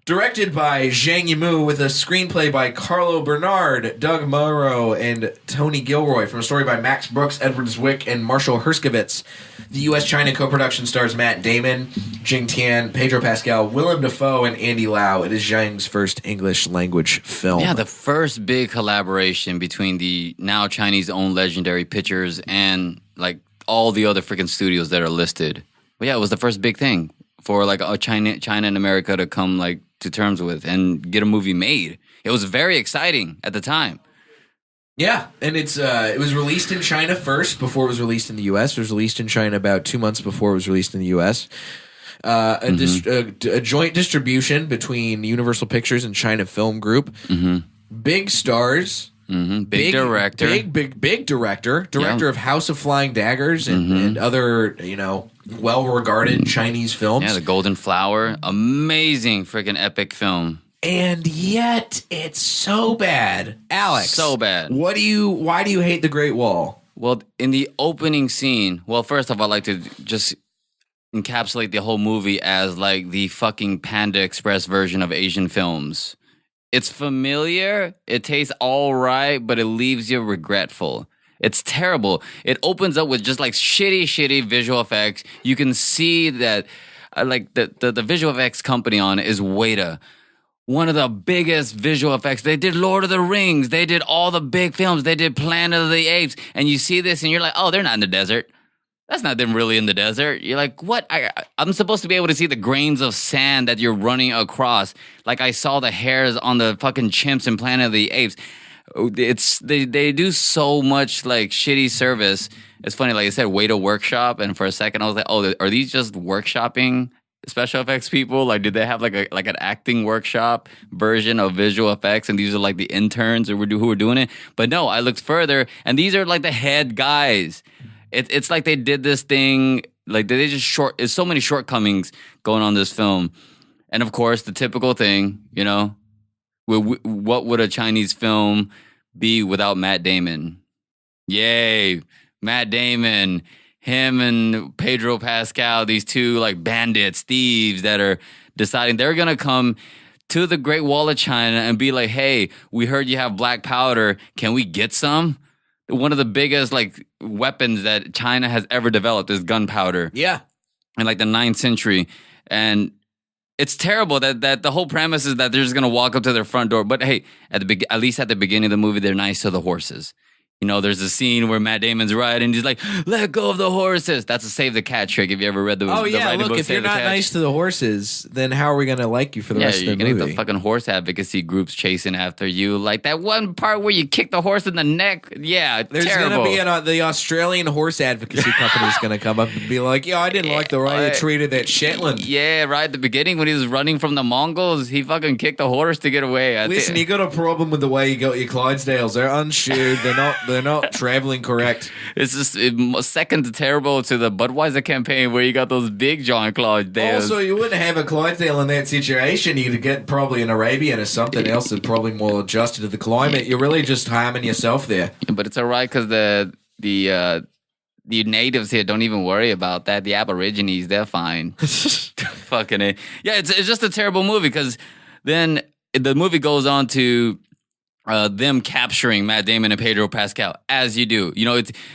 Directed by Zhang Yimou with a screenplay by Carlo Bernard, Doug Morrow, and Tony Gilroy from a story by Max Brooks, Edward Zwick, and Marshall Herskovitz. The U.S.-China co-production stars Matt Damon, Jing Tian, Pedro Pascal, Willem Dafoe, and Andy Lau. It is Zhang's first English-language film. Yeah, the first big collaboration between the now Chinese-owned legendary pictures and like all the other freaking studios that are listed. But yeah, it was the first big thing for like China and America to come like to terms with and get a movie made. It was very exciting at the time. Yeah, and it was released in China first before it was released in the U.S. It was released in China about 2 months before it was released in the U.S. A joint distribution between Universal Pictures and China Film Group. Big stars. Big director. Big director. Director of House of Flying Daggers and other, well-regarded Chinese films. Yeah, The Golden Flower. Amazing freaking epic film. And yet, it's so bad. Alex. So bad. Why do you hate The Great Wall? Well, in the opening scene, first off, I'd like to just encapsulate the whole movie as like the fucking Panda Express version of Asian films. It's familiar, it tastes all right, but it leaves you regretful. It's terrible. It opens up with just like shitty visual effects. You can see that like the visual effects company on it is Weta. One of the biggest visual effects. They did Lord of the Rings. They did all the big films. They did Planet of the Apes. And you see this and you're like, oh, they're not in the desert. That's not them really in the desert. You're like, what? I'm supposed to be able to see the grains of sand that you're running across. Like I saw the hairs on the fucking chimps in Planet of the Apes. They do so much like shitty service. It's funny, like I said, Weta Workshop, and for a second I was like, oh, are these just workshopping special effects people? Like, did they have like an acting workshop version of visual effects, and these are like the interns who were doing it? But no, I looked further, and these are like the head guys. It's like they did this thing, like they just there's so many shortcomings going on in this film. And of course, the typical thing, what would a Chinese film be without Matt Damon? Yay, Matt Damon, him and Pedro Pascal, these two like bandits, thieves that are deciding they're going to come to the Great Wall of China and be like, hey, we heard you have black powder. Can we get some? One of the biggest like weapons that China has ever developed is gunpowder. Yeah. In like the 9th century. And it's terrible that the whole premise is that they're just going to walk up to their front door. But hey, at least at the beginning of the movie, they're nice to the horses. There's a scene where Matt Damon's riding and he's like, let go of the horses. That's a Save the Cat trick if you ever read the book. Oh, yeah, look, if you're not nice to the horses, then how are we going to like you for the rest of the movie? You're going to get the fucking horse advocacy groups chasing after you. Like that one part where you kick the horse in the neck. Yeah, There's terrible. going to be the Australian horse advocacy company is going to come up and be like, I didn't like the way they treated that Shetland. Yeah, right at the beginning when he was running from the Mongols, he fucking kicked the horse to get away. Listen, you got a problem with the way you got your Clydesdales. They're unshoed. They're not traveling correct. It's just second to terrible to the Budweiser campaign where you got those big John Clydesdales. Also, you wouldn't have a Clydesdale in that situation. You'd get probably an Arabian or something else that's probably more adjusted to the climate. You're really just harming yourself there. But it's all right because the natives here don't even worry about that. The Aborigines, they're fine. Fucking it. Yeah, it's just a terrible movie because then the movie goes on to them capturing Matt Damon and Pedro Pascal, as you do.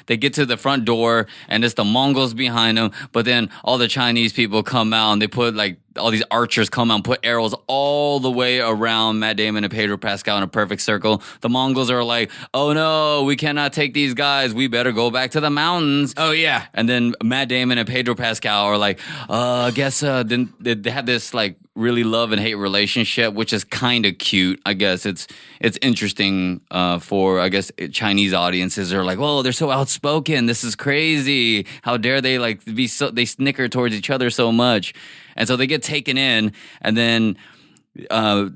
They get to the front door and it's the Mongols behind them, but then all the Chinese people come out and they put like all these archers come out and put arrows all the way around Matt Damon and Pedro Pascal in a perfect circle. The Mongols are like, oh no, we cannot take these guys. We better go back to the mountains. Oh yeah. And then Matt Damon and Pedro Pascal are like, I guess then they have this like really love and hate relationship, which is kind of cute. I guess it's interesting for, I guess, Chinese audiences are like, whoa, they're so outspoken. This is crazy. How dare they like be so, they snicker towards each other so much. And so they get taken in, and then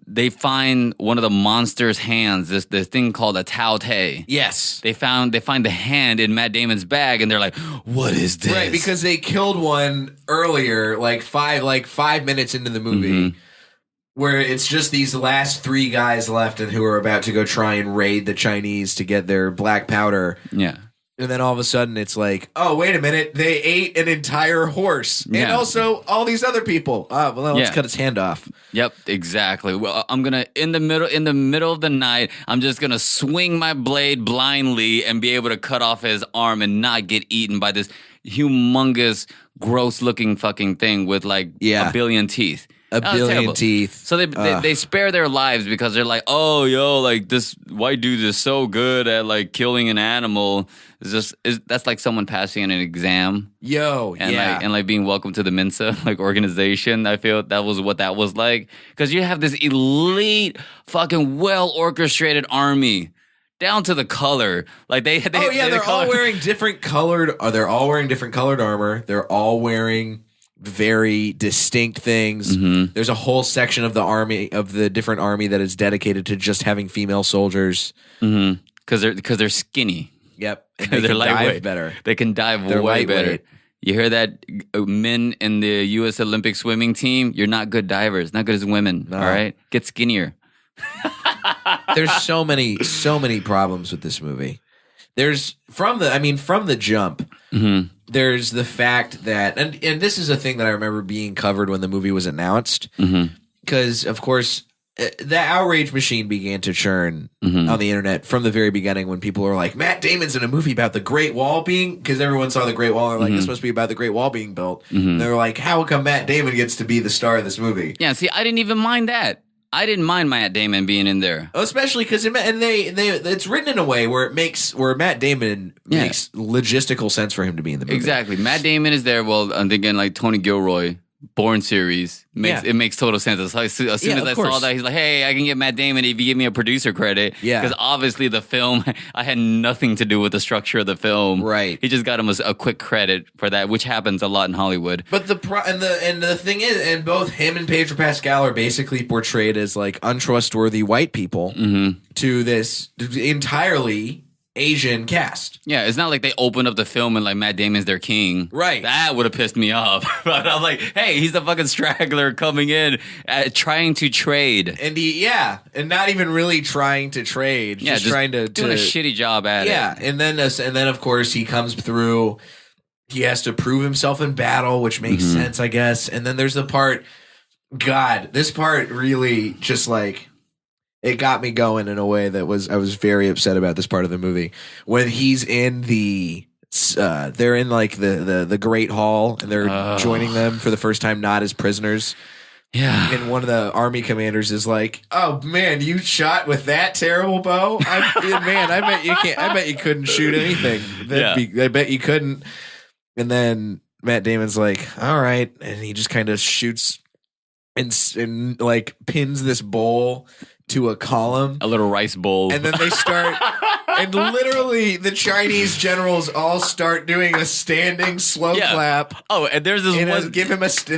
they find one of the monster's hands, this thing called a Tao Te. Yes. They find the hand in Matt Damon's bag, and they're like, what is this? Right, because they killed one earlier, like 5 minutes into the movie, where it's just these last 3 guys left and who are about to go try and raid the Chinese to get their black powder. Yeah. And then all of a sudden it's like, oh, wait a minute. They ate an entire horse. And Yeah. also all these other people. Well, let's Yeah. cut its hand off. Yep, exactly. Well, I'm gonna in the middle of the night, I'm just gonna swing my blade blindly and be able to cut off his arm and not get eaten by this humongous, gross-looking fucking thing with like Yeah. a billion teeth. A That was billion terrible. teeth. So they spare their lives because they're like, oh, yo, like this white dude is so good at like killing an animal. That's like someone passing an exam. Yo, And yeah. like being welcome to the Mensa like organization. I feel that was what that was like, because you have this elite, fucking well orchestrated army down to the color. Like they they're all wearing different colored. They're all wearing different colored armor. They're all wearing very distinct things. Mm-hmm. There's a whole section of the different army that is dedicated to just having female soldiers. because they're skinny. Yep, and They're they can dive lightweight. better. They can dive They're way better. lightweight. You hear that, men in the U.S. Olympic swimming team? You're not good divers, not good as women. No. All right, get skinnier. There's so many problems with this movie. There's from the jump. Mm-hmm. There's the fact that, and this is a thing that I remember being covered when the movie was announced, Mm-hmm. because of course the outrage machine began to churn Mm-hmm. on the internet from the very beginning when people were like, Matt Damon's in a movie about the Great Wall being, because everyone saw the Great Wall and they're like, Mm-hmm. this must be about the Great Wall being built. And they were like, how come Matt Damon gets to be the star of this movie? Yeah, see, I didn't even mind that. I didn't mind Matt Damon being in there. Especially because it's written in a way where Matt Damon Yeah. makes logistical sense for him to be in the movie. Exactly. Matt Damon is there. Well, I'm thinking like Tony Gilroy, Bourne series. It makes total sense. So as soon as I saw that, he's like, hey, I can get Matt Damon if you give me a producer credit. Yeah. Because obviously the film, I had nothing to do with the structure of the film. Right. He just got him a quick credit for that, which happens a lot in Hollywood. But the thing is, and both him and Pedro Pascal are basically portrayed as like untrustworthy white people to this entirely Asian cast. Yeah, it's not like they opened up the film and like Matt Damon's their king. Right. That would have pissed me off. But I was like, hey, he's the fucking straggler coming in trying to trade. And not even really trying to trade, just trying to doing a shitty job at it. Yeah, and then of course he comes through. He has to prove himself in battle, which makes sense, I guess. And then there's the part. God, this part really just like it got me going in a way that I was very upset about this part of the movie when he's in they're in like the Great Hall and they're joining them for the first time, not as prisoners. Yeah. And one of the army commanders is like, "Oh man, you shot with that terrible bow? I bet you can't. I bet you couldn't shoot anything. I bet you couldn't." And then Matt Damon's like, "All right," and he just kind of shoots and like pins this bowl to a column, A little rice bowl. and then they start. And literally, the Chinese generals all start doing a standing slow clap. Oh, and there's this And one.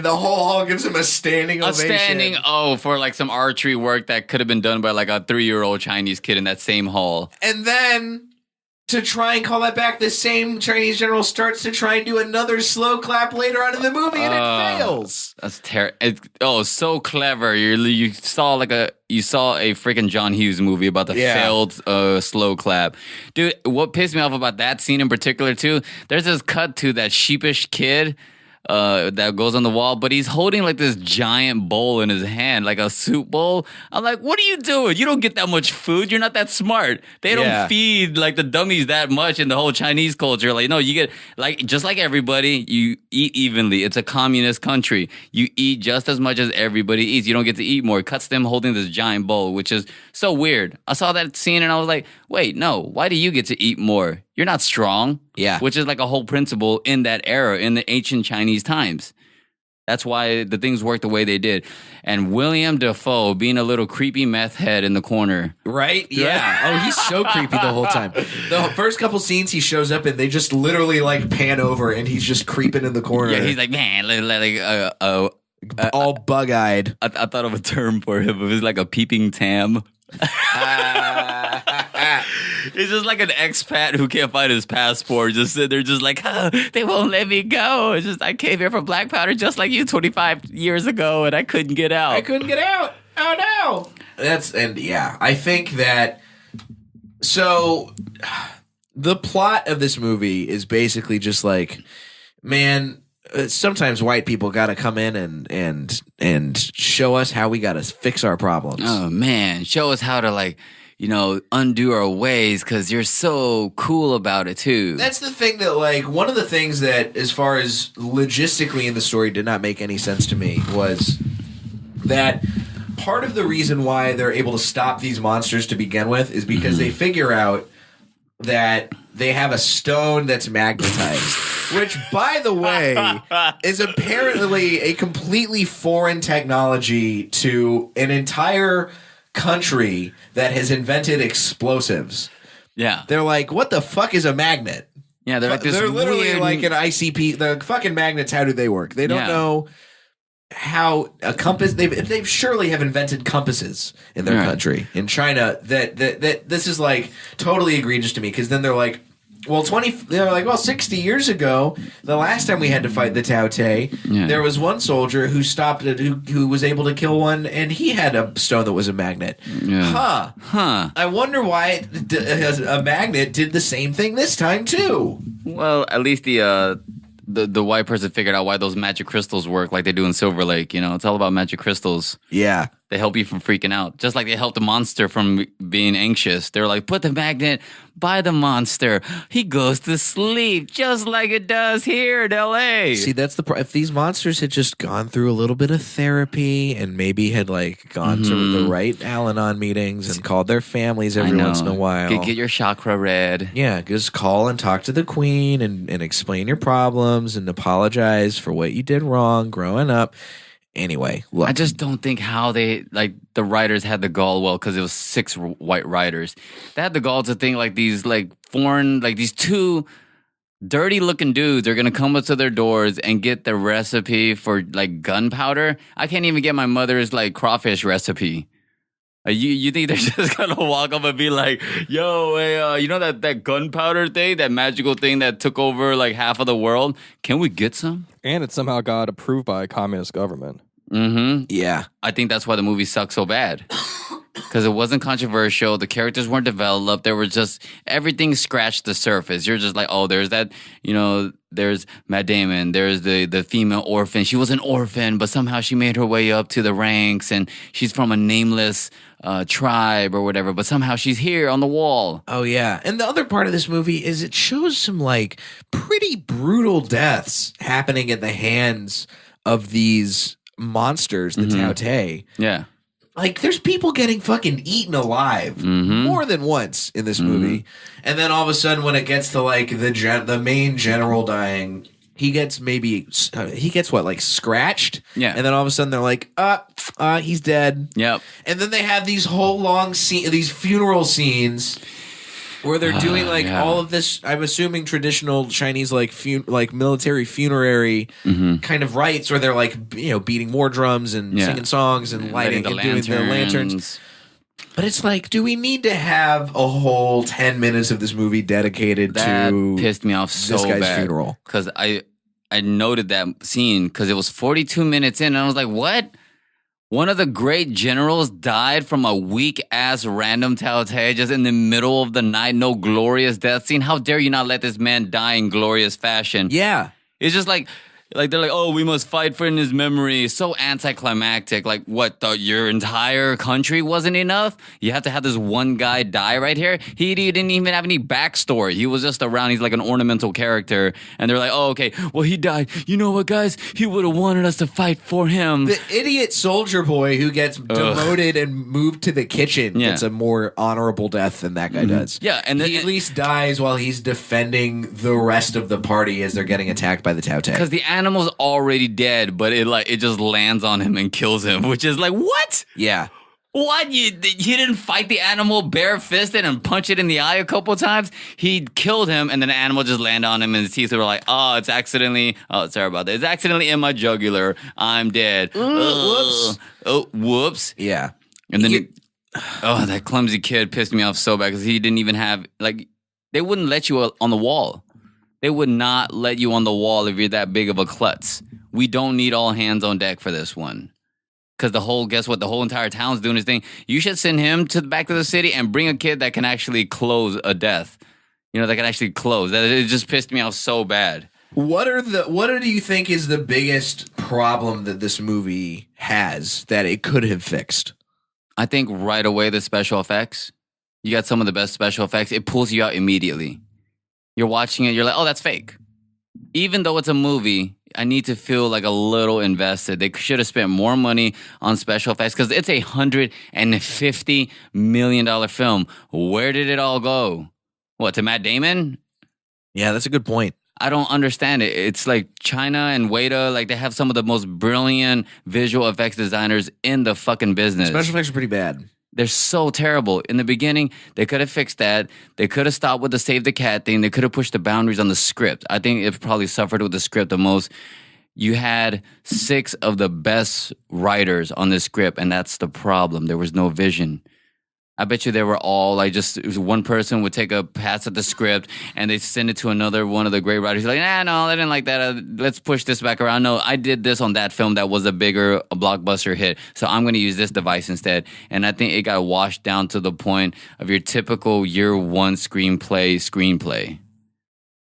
the whole hall gives him a standing ovation. For like some archery work that could have been done by like a 3-year-old Chinese kid in that same hall. And then, to try and call that back, the same Chinese general starts to try and do another slow clap later on in the movie, and it fails. That's terrible. So clever. You saw a freaking John Hughes movie about the failed slow clap. Dude, what pissed me off about that scene in particular too, there's this cut to that sheepish kid that goes on the wall, but he's holding like this giant bowl in his hand, like a soup bowl. I'm like, what are you doing? You don't get that much food. You're not that smart. They don't feed like the dummies that much in the whole Chinese culture. Like, no, you get like, just like everybody, you eat evenly. It's a communist country. You eat just as much as everybody eats. You don't get to eat more. It cuts them holding this giant bowl, which is so weird. I saw that scene and I was like, wait, no, why do you get to eat more? You're not strong. Yeah. Which is like a whole principle in that era, in the ancient Chinese times. That's why the things worked the way they did. And William Dafoe being a little creepy meth head in the corner. Right? Yeah. Oh, he's so creepy the whole time. The first couple scenes he shows up in, they just literally like pan over and he's just creeping in the corner. Yeah, he's like, man, all bug-eyed. I thought of a term for him. It was like a peeping Tam. He's just like an expat who can't find his passport. Just sitting there, just like, oh, they won't let me go. It's just I came here for black powder just like you 25 years ago, and I couldn't get out. I couldn't get out. Oh no. I think that. So The plot of this movie is basically just like, man, sometimes white people got to come in and show us how we got to fix our problems. Oh man, show us how to like, undo our ways because you're so cool about it too. That's the thing that, like, one of the things that, as far as logistically in the story, did not make any sense to me was that part of the reason why they're able to stop these monsters to begin with is because they figure out that they have a stone that's magnetized, which, by the way, is apparently a completely foreign technology to an entire country that has invented explosives. Yeah. They're like, what the fuck is a magnet? Yeah, they're like this They're literally weird... like an ICP. The fucking magnets, how do they work? They don't know how a compass. They've surely have invented compasses in their country. In China, that this is like totally egregious to me, because then they're like, well, 60 years ago, the last time we had to fight the Tao Te, there was one soldier who stopped it, who was able to kill one, and he had a stone that was a magnet. Huh. I wonder why a magnet did the same thing this time too. Well, at least the white person figured out why those magic crystals work like they do in Silver Lake. It's all about magic crystals. Yeah. They help you from freaking out. Just like they help the monster from being anxious. They're like, put the magnet by the monster. He goes to sleep just like it does here in L.A. See, that's the if these monsters had just gone through a little bit of therapy and maybe had like gone to the right Al-Anon meetings and called their families every once in a while. Get your chakra read. Yeah, just call and talk to the queen and explain your problems and apologize for what you did wrong growing up. Anyway, look. I just don't think how they, like, the writers had the gall, well, because it was 6 white writers. They had the gall to think, like, these, like, foreign, like, these 2 dirty-looking dudes are going to come up to their doors and get the recipe for, like, gunpowder. I can't even get my mother's, like, crawfish recipe. You think they're just going to walk up and be like, yo, hey, you know that gunpowder thing, that magical thing that took over, like, half of the world? Can we get some? And it somehow got approved by a communist government. Mm-hmm. Yeah. I think that's why the movie sucks so bad. Because it wasn't controversial. The characters weren't developed. There was just, everything scratched the surface. You're just like, oh, there's that, there's Matt Damon. There's the female orphan. She was an orphan, but somehow she made her way up to the ranks, and she's from a nameless tribe or whatever, but somehow she's here on the wall. Oh, yeah. And the other part of this movie is it shows some, like, pretty brutal deaths happening at the hands of these monsters, the Tao Te. Yeah. Like, there's people getting fucking eaten alive more than once in this movie. And then all of a sudden, when it gets to, like, the main general dying, he gets scratched? Yeah. And then all of a sudden, they're like, he's dead. Yep. And then they have these whole long these funeral scenes where they're doing all of this. I'm assuming traditional Chinese like military funerary kind of rites, where they're like beating war drums and singing songs and lighting and doing the lanterns. But it's like, do we need to have a whole 10 minutes of this movie dedicated that to pissed me off so this guy's bad funeral? Because I noted that scene because it was 42 minutes in, and I was like, what? One of the great generals died from a weak-ass random Tao Te just in the middle of the night. No glorious death scene. How dare you not let this man die in glorious fashion? Yeah. It's just like they're like, oh, we must fight for in his memory. So anticlimactic. Like, what, your entire country wasn't enough? You have to have this one guy die right here? He didn't even have any backstory. He was just around. He's like an ornamental character. And they're like, oh, okay, well, he died. You know what, guys? He would have wanted us to fight for him. The idiot soldier boy who gets demoted and moved to the kitchen gets a more honorable death than that guy does. Yeah, and then he at least dies while he's defending the rest of the party as they're getting attacked by the Tao Te. Because the animal's already dead, but it just lands on him and kills him, which is like, what? Yeah. What? You didn't fight the animal bare-fisted and punch it in the eye a couple times? He killed him, and then the animal just landed on him, and his teeth were like, sorry about that. It's accidentally in my jugular. I'm dead. Whoops. Oh, whoops. Yeah. And then that clumsy kid pissed me off so bad because he didn't even have, like, they wouldn't let you on the wall. They would not let you on the wall if you're that big of a klutz. We don't need all hands on deck for this one. Because the whole entire town's doing his thing. You should send him back to the city and bring a kid that can actually close a death. that can actually close. That it just pissed me off so bad. What do you think is the biggest problem that this movie has that it could have fixed? I think right away the special effects. You got some of the best special effects. It pulls you out immediately. You're watching it, you're like, oh, that's fake. Even though it's a movie, I need to feel like a little invested. They should have spent more money on special effects because it's a $150 million film. Where did it all go? What, to Matt Damon? Yeah, that's a good point. I don't understand it. It's like China and Weta, like they have some of the most brilliant visual effects designers in the fucking business. Special effects are pretty bad. They're so terrible. In the beginning, they could have fixed that. They could have stopped with the save the cat thing. They could have pushed the boundaries on the script. I think it probably suffered with the script the most. You had 6 of the best writers on this script, and that's the problem. There was no vision. I bet you they were all like just it was one person would take a pass at the script and they send it to another one of the great writers. He's like, no, I didn't like that. Let's push this back around. No, I did this on that film that was a blockbuster hit. So I'm going to use this device instead. And I think it got washed down to the point of your typical year one screenplay.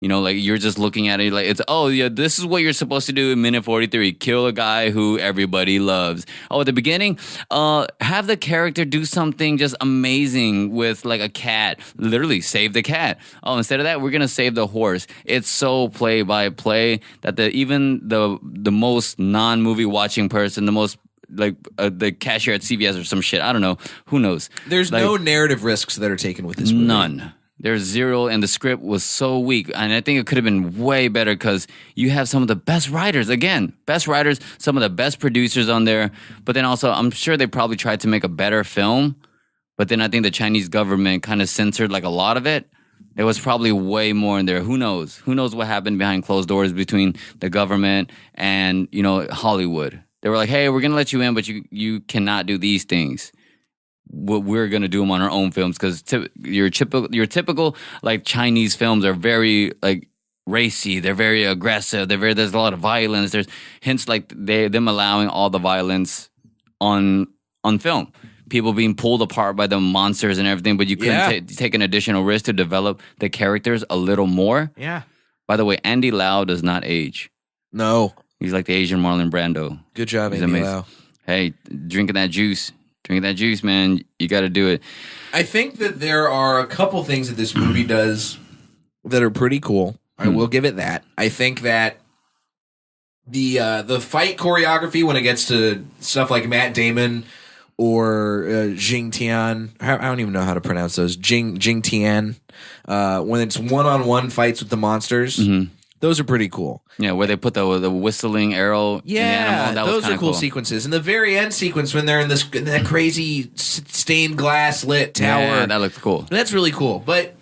Like you're just looking at it like it's, oh, yeah, this is what you're supposed to do in minute 43. Kill a guy who everybody loves. Oh, at the beginning, have the character do something just amazing with like a cat. Literally save the cat. Oh, instead of that, we're going to save the horse. It's so play by play that even the most non-movie watching person, the most like the cashier at CVS or some shit. I don't know. Who knows? There's no narrative risks that are taken with this movie. None. There's zero, and the script was so weak. And I think it could have been way better because you have some of the best writers. Again, best writers, some of the best producers on there. But then also, I'm sure they probably tried to make a better film. But then I think the Chinese government kind of censored like a lot of it. There was probably way more in there. Who knows? Who knows what happened behind closed doors between the government and, Hollywood. They were like, hey, we're going to let you in, but you cannot do these things. We're gonna do them on our own films because your typical like Chinese films are very like racy. They're very aggressive. There's a lot of violence. There's hints like them allowing all the violence on film. People being pulled apart by the monsters and everything, but you couldn't take an additional risk to develop the characters a little more. Yeah. By the way, Andy Lau does not age. No. He's like the Asian Marlon Brando. Good job, He's Andy amazing. Lau. Hey, drinking that juice. Drink that juice, man. You got to do it. I think that there are a couple things that this movie does that are pretty cool. I will give it that. I think that the fight choreography when it gets to stuff like Matt Damon or Jing Tian, I don't even know how to pronounce those. Jing Tian, when it's one-on-one fights with the monsters. Mm-hmm. Those are pretty cool. Yeah, where they put the whistling arrow in the animal. Those are cool sequences. And the very end sequence when they're in that crazy stained glass lit tower. Yeah, that looks cool. That's really cool. But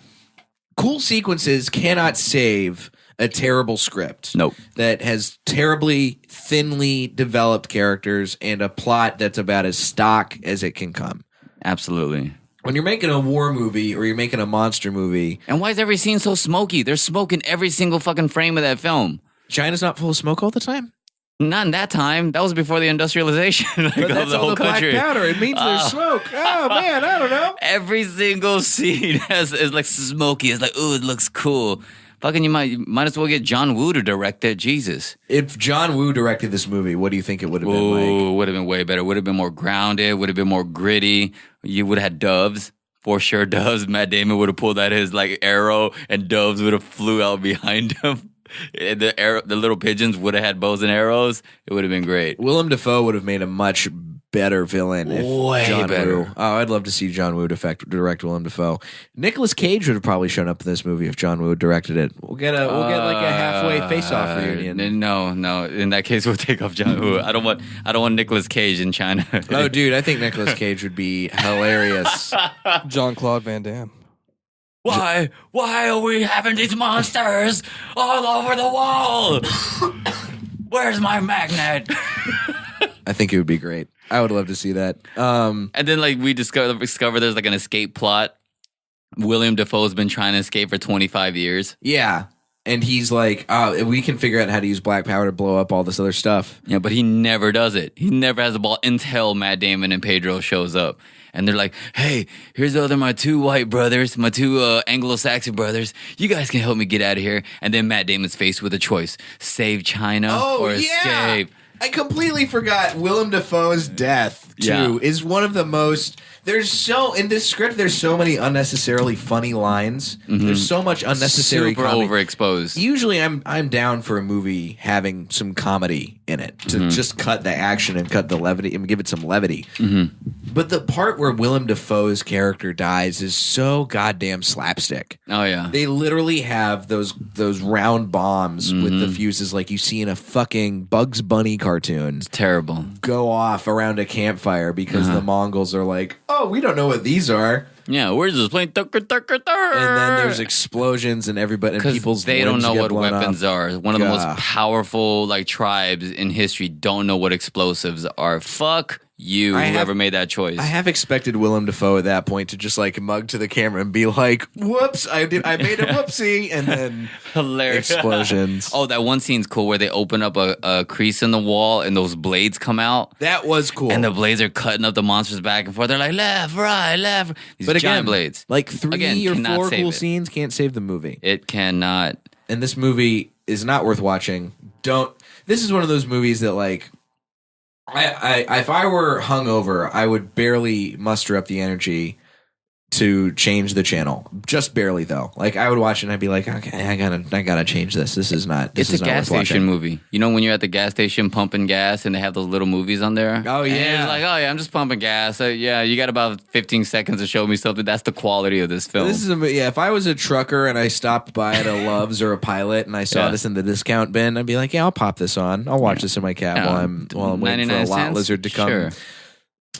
cool sequences cannot save a terrible script. Nope. That has terribly thinly developed characters and a plot that's about as stock as it can come. Absolutely. When you're making a war movie or you're making a monster movie. And why is every scene so smoky? There's smoke in every single fucking frame of that film. China's not full of smoke all the time? Not in that time. That was before the industrialization but that's of the all whole the country. Black powder. It means there's smoke. Oh, man, I don't know. Every single scene is like smoky. It's like, ooh, it looks cool. Fucking, you might as well get John Woo to direct it. Jesus. If John Woo directed this movie, what do you think it would have been like? Ooh, would have been way better. Would have been more grounded. Would have been more gritty. You would have had doves. For sure, doves. Matt Damon would have pulled out his like arrow, and doves would have flew out behind him. And the little pigeons would have had bows and arrows. It would have been great. Willem Dafoe would have made a much better villain. If Way John better. Woo. Oh, I'd love to see John Woo direct Willem Dafoe. Nicolas Cage would have probably shown up in this movie if John Woo directed it. We'll get like a halfway face-off reunion. No. In that case, we'll take off John Woo. I don't want Nicolas Cage in China. Oh, dude, I think Nicolas Cage would be hilarious. Jean-Claude Van Damme. Why are we having these monsters all over the wall? Where's my magnet? I think it would be great. I would love to see that. And then like we discover there's like an escape plot. William Dafoe's been trying to escape for 25 years. Yeah. And he's like, we can figure out how to use black powder to blow up all this other stuff. Yeah, but he never does it. He never has the ball until Matt Damon and Pedro shows up. And they're like, hey, here's my two white brothers, my two Anglo-Saxon brothers. You guys can help me get out of here. And then Matt Damon's faced with a choice. Save China or escape. I completely forgot Willem Dafoe's death, too, is one of the most... in this script, there's so many unnecessarily funny lines. There's so much unnecessary Super comedy. overexposed. Usually I'm down for a movie having some comedy in it to just cut the action and cut the levity and give it some levity. But the part where Willem Dafoe's character dies is so goddamn slapstick. Oh, yeah. They literally have those round bombs with the fuses like you see in a fucking Bugs Bunny cartoon It's terrible. go off around a campfire because the Mongols are like, oh, we don't know what these are. Yeah, we're just playing And then there's explosions and everybody and people's they don't limbs know get what blown weapons off. are. One of the God. most powerful tribes in history don't know what explosives are. Fuck you, whoever made that choice. I have expected Willem Dafoe at that point to just mug to the camera and be like, "Whoops, I made a whoopsie," and then Hilarious explosions. Oh, that one scene's cool where they open up a crease in the wall and those blades come out. That was cool. And the blades are cutting up the monsters back and forth. They're like left, right, left. These but giant again, blades. three or cannot four save cool it. scenes can't save the movie. It cannot. And this movie is not worth watching. This is one of those movies that if I were hungover, I would barely muster up the energy to change the channel. Just barely, though. I would watch it and I'd be like, okay, I gotta change this. This is not. This It's is a not gas worth watching. station movie. You know when you're at the gas station pumping gas and they have those little movies on there? Oh, And yeah. it's like, oh yeah, I'm just pumping gas. Yeah, you got about 15 seconds to show me something. That's the quality of this film. This is if I was a trucker and I stopped by at a Love's or a Pilot and I saw Yeah. this in the discount bin, I'd be like, yeah, I'll pop this on. I'll watch this in my cab Yeah. while I'm waiting for a 99 lot cents? lizard to Sure.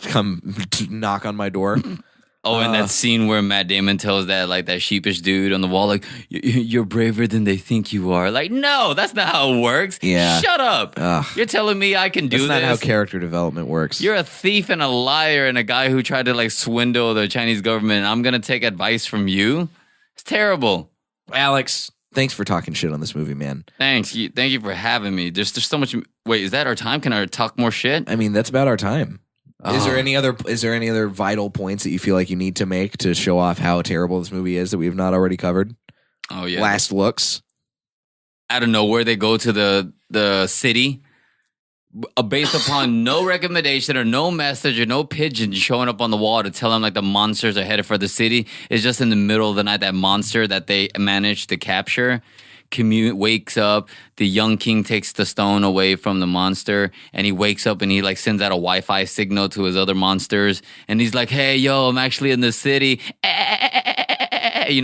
come knock on my door. Oh, and that scene where Matt Damon tells that sheepish dude on the wall, you're braver than they think you are. No, that's not how it works. Yeah. Shut up. Ugh. You're telling me I can do That's not this? how character development works. You're a thief and a liar and a guy who tried to swindle the Chinese government. And I'm gonna take advice from you. It's terrible. Alex, thanks for talking shit on this movie, man. Thank you for having me. There's so much. Wait, is that our time? Can I talk more shit? I mean, that's about our time. Is there Oh. any other vital points that you feel like you need to make to show off how terrible this movie is that we have not already covered? Oh yeah. Last looks. Out of nowhere, they go to the city based upon no recommendation or no message or no pigeon showing up on the wall to tell them the monsters are headed for the city. It's just in the middle of the night that monster that they managed to capture wakes up. The young king takes the stone away from the monster and he wakes up and he sends out a Wi-Fi signal to his other monsters and he's like, hey yo, I'm actually in the city.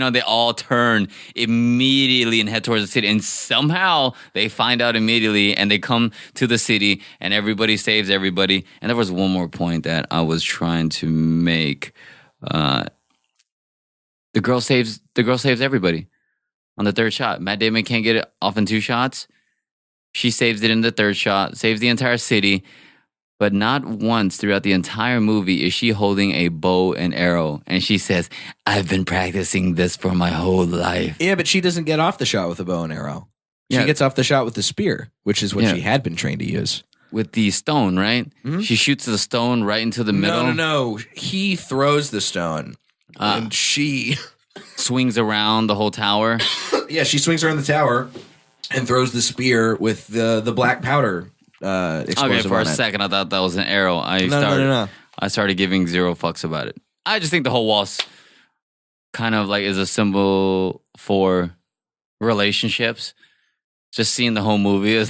They all turn immediately and head towards the city and somehow they find out immediately and they come to the city and everybody saves everybody. And there was one more point that I was trying to make. The girl saves everybody on the third shot. Matt Damon can't get it off in two shots. She saves it in the third shot, saves the entire city. But not once throughout the entire movie is she holding a bow and arrow. And she says, I've been practicing this for my whole life. Yeah, but she doesn't get off the shot with a bow and arrow. She Yeah. gets off the shot with the spear, which is what Yeah. she had been trained to use. With the stone, right? She shoots the stone right into the middle. No. He throws the stone, and she, Swings around the whole tower. she swings around the tower and throws the spear with the black powder explosive Okay, for a on it. second, I thought that was an arrow. No. I started giving zero fucks about it. I just think the whole wall's kind of is a symbol for relationships. Just seeing the whole movie is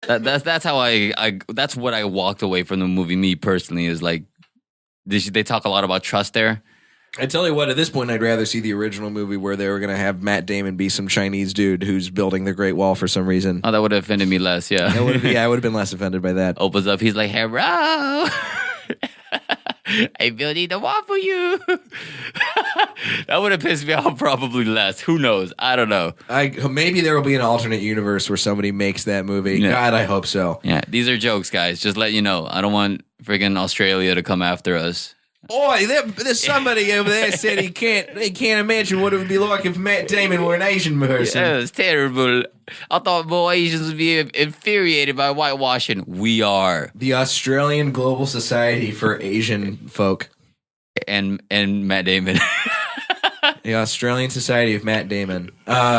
that's how that's what I walked away from the movie. Me personally is they talk a lot about trust there. I tell you what, at this point, I'd rather see the original movie where they were going to have Matt Damon be some Chinese dude who's building the Great Wall for some reason. Oh, that would have offended me less. Yeah, I would have been less offended by that. Opens up. He's like, hello. I'm building the wall for you. That would have pissed me off probably less. Who knows? I don't know. Maybe there will be an alternate universe where somebody makes that movie. Yeah. God, I hope so. Yeah, these are jokes, guys. Just let you know. I don't want freaking Australia to come after us. Oi, there's somebody over there said they can't imagine what it would be like if Matt Damon were an Asian person. Yeah, it's terrible. I thought more Asians would be infuriated by whitewashing. We are. The Australian Global Society for Asian Folk. And Matt Damon. The Australian Society of Matt Damon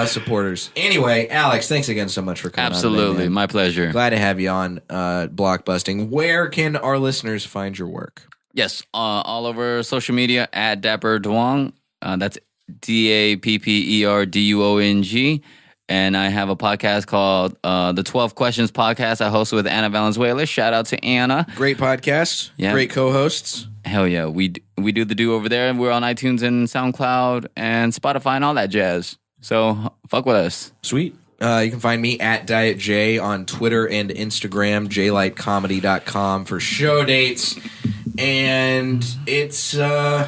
supporters. Anyway, Alex, thanks again so much for coming on. Absolutely. Today, man. My pleasure. Glad to have you on Blockbusting. Where can our listeners find your work? Yes, all over social media at Dapper Duong. That's DAPPERDUONG. And I have a podcast called the 12 Questions Podcast I host with Anna Valenzuela. Shout out to Anna. Great podcast. Yeah. Great co-hosts. Hell yeah. We do the do over there, and we're on iTunes and SoundCloud and Spotify and all that jazz. So fuck with us. Sweet. You can find me at Diet J on Twitter and Instagram, jlightcomedy.com for show dates. And it's going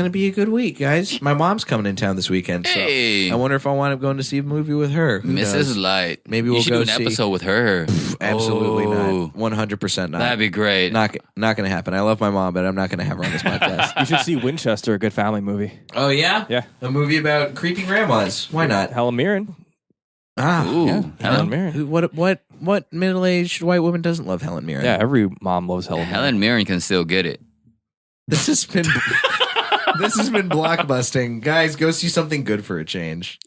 to be a good week, guys. My mom's coming in town this weekend, so Hey. I wonder if I wind up going to see a movie with her. Who knows? Mrs. Light. Maybe you we'll should go do an see- episode with her. Absolutely Oh, not. 100% not. That'd be great. Not going to happen. I love my mom, but I'm not going to have her on this podcast. You should see Winchester, a good family movie. Oh, yeah? Yeah. A movie about creepy grandmas. Why not? Helen Mirren. Ah. Ooh, Yeah, Helen, Helen Mirren. What middle-aged white woman doesn't love Helen Mirren? Yeah, every mom loves Helen Mirren. Helen Mirren can still get it. This has been Blockbusting. Guys, go see something good for a change.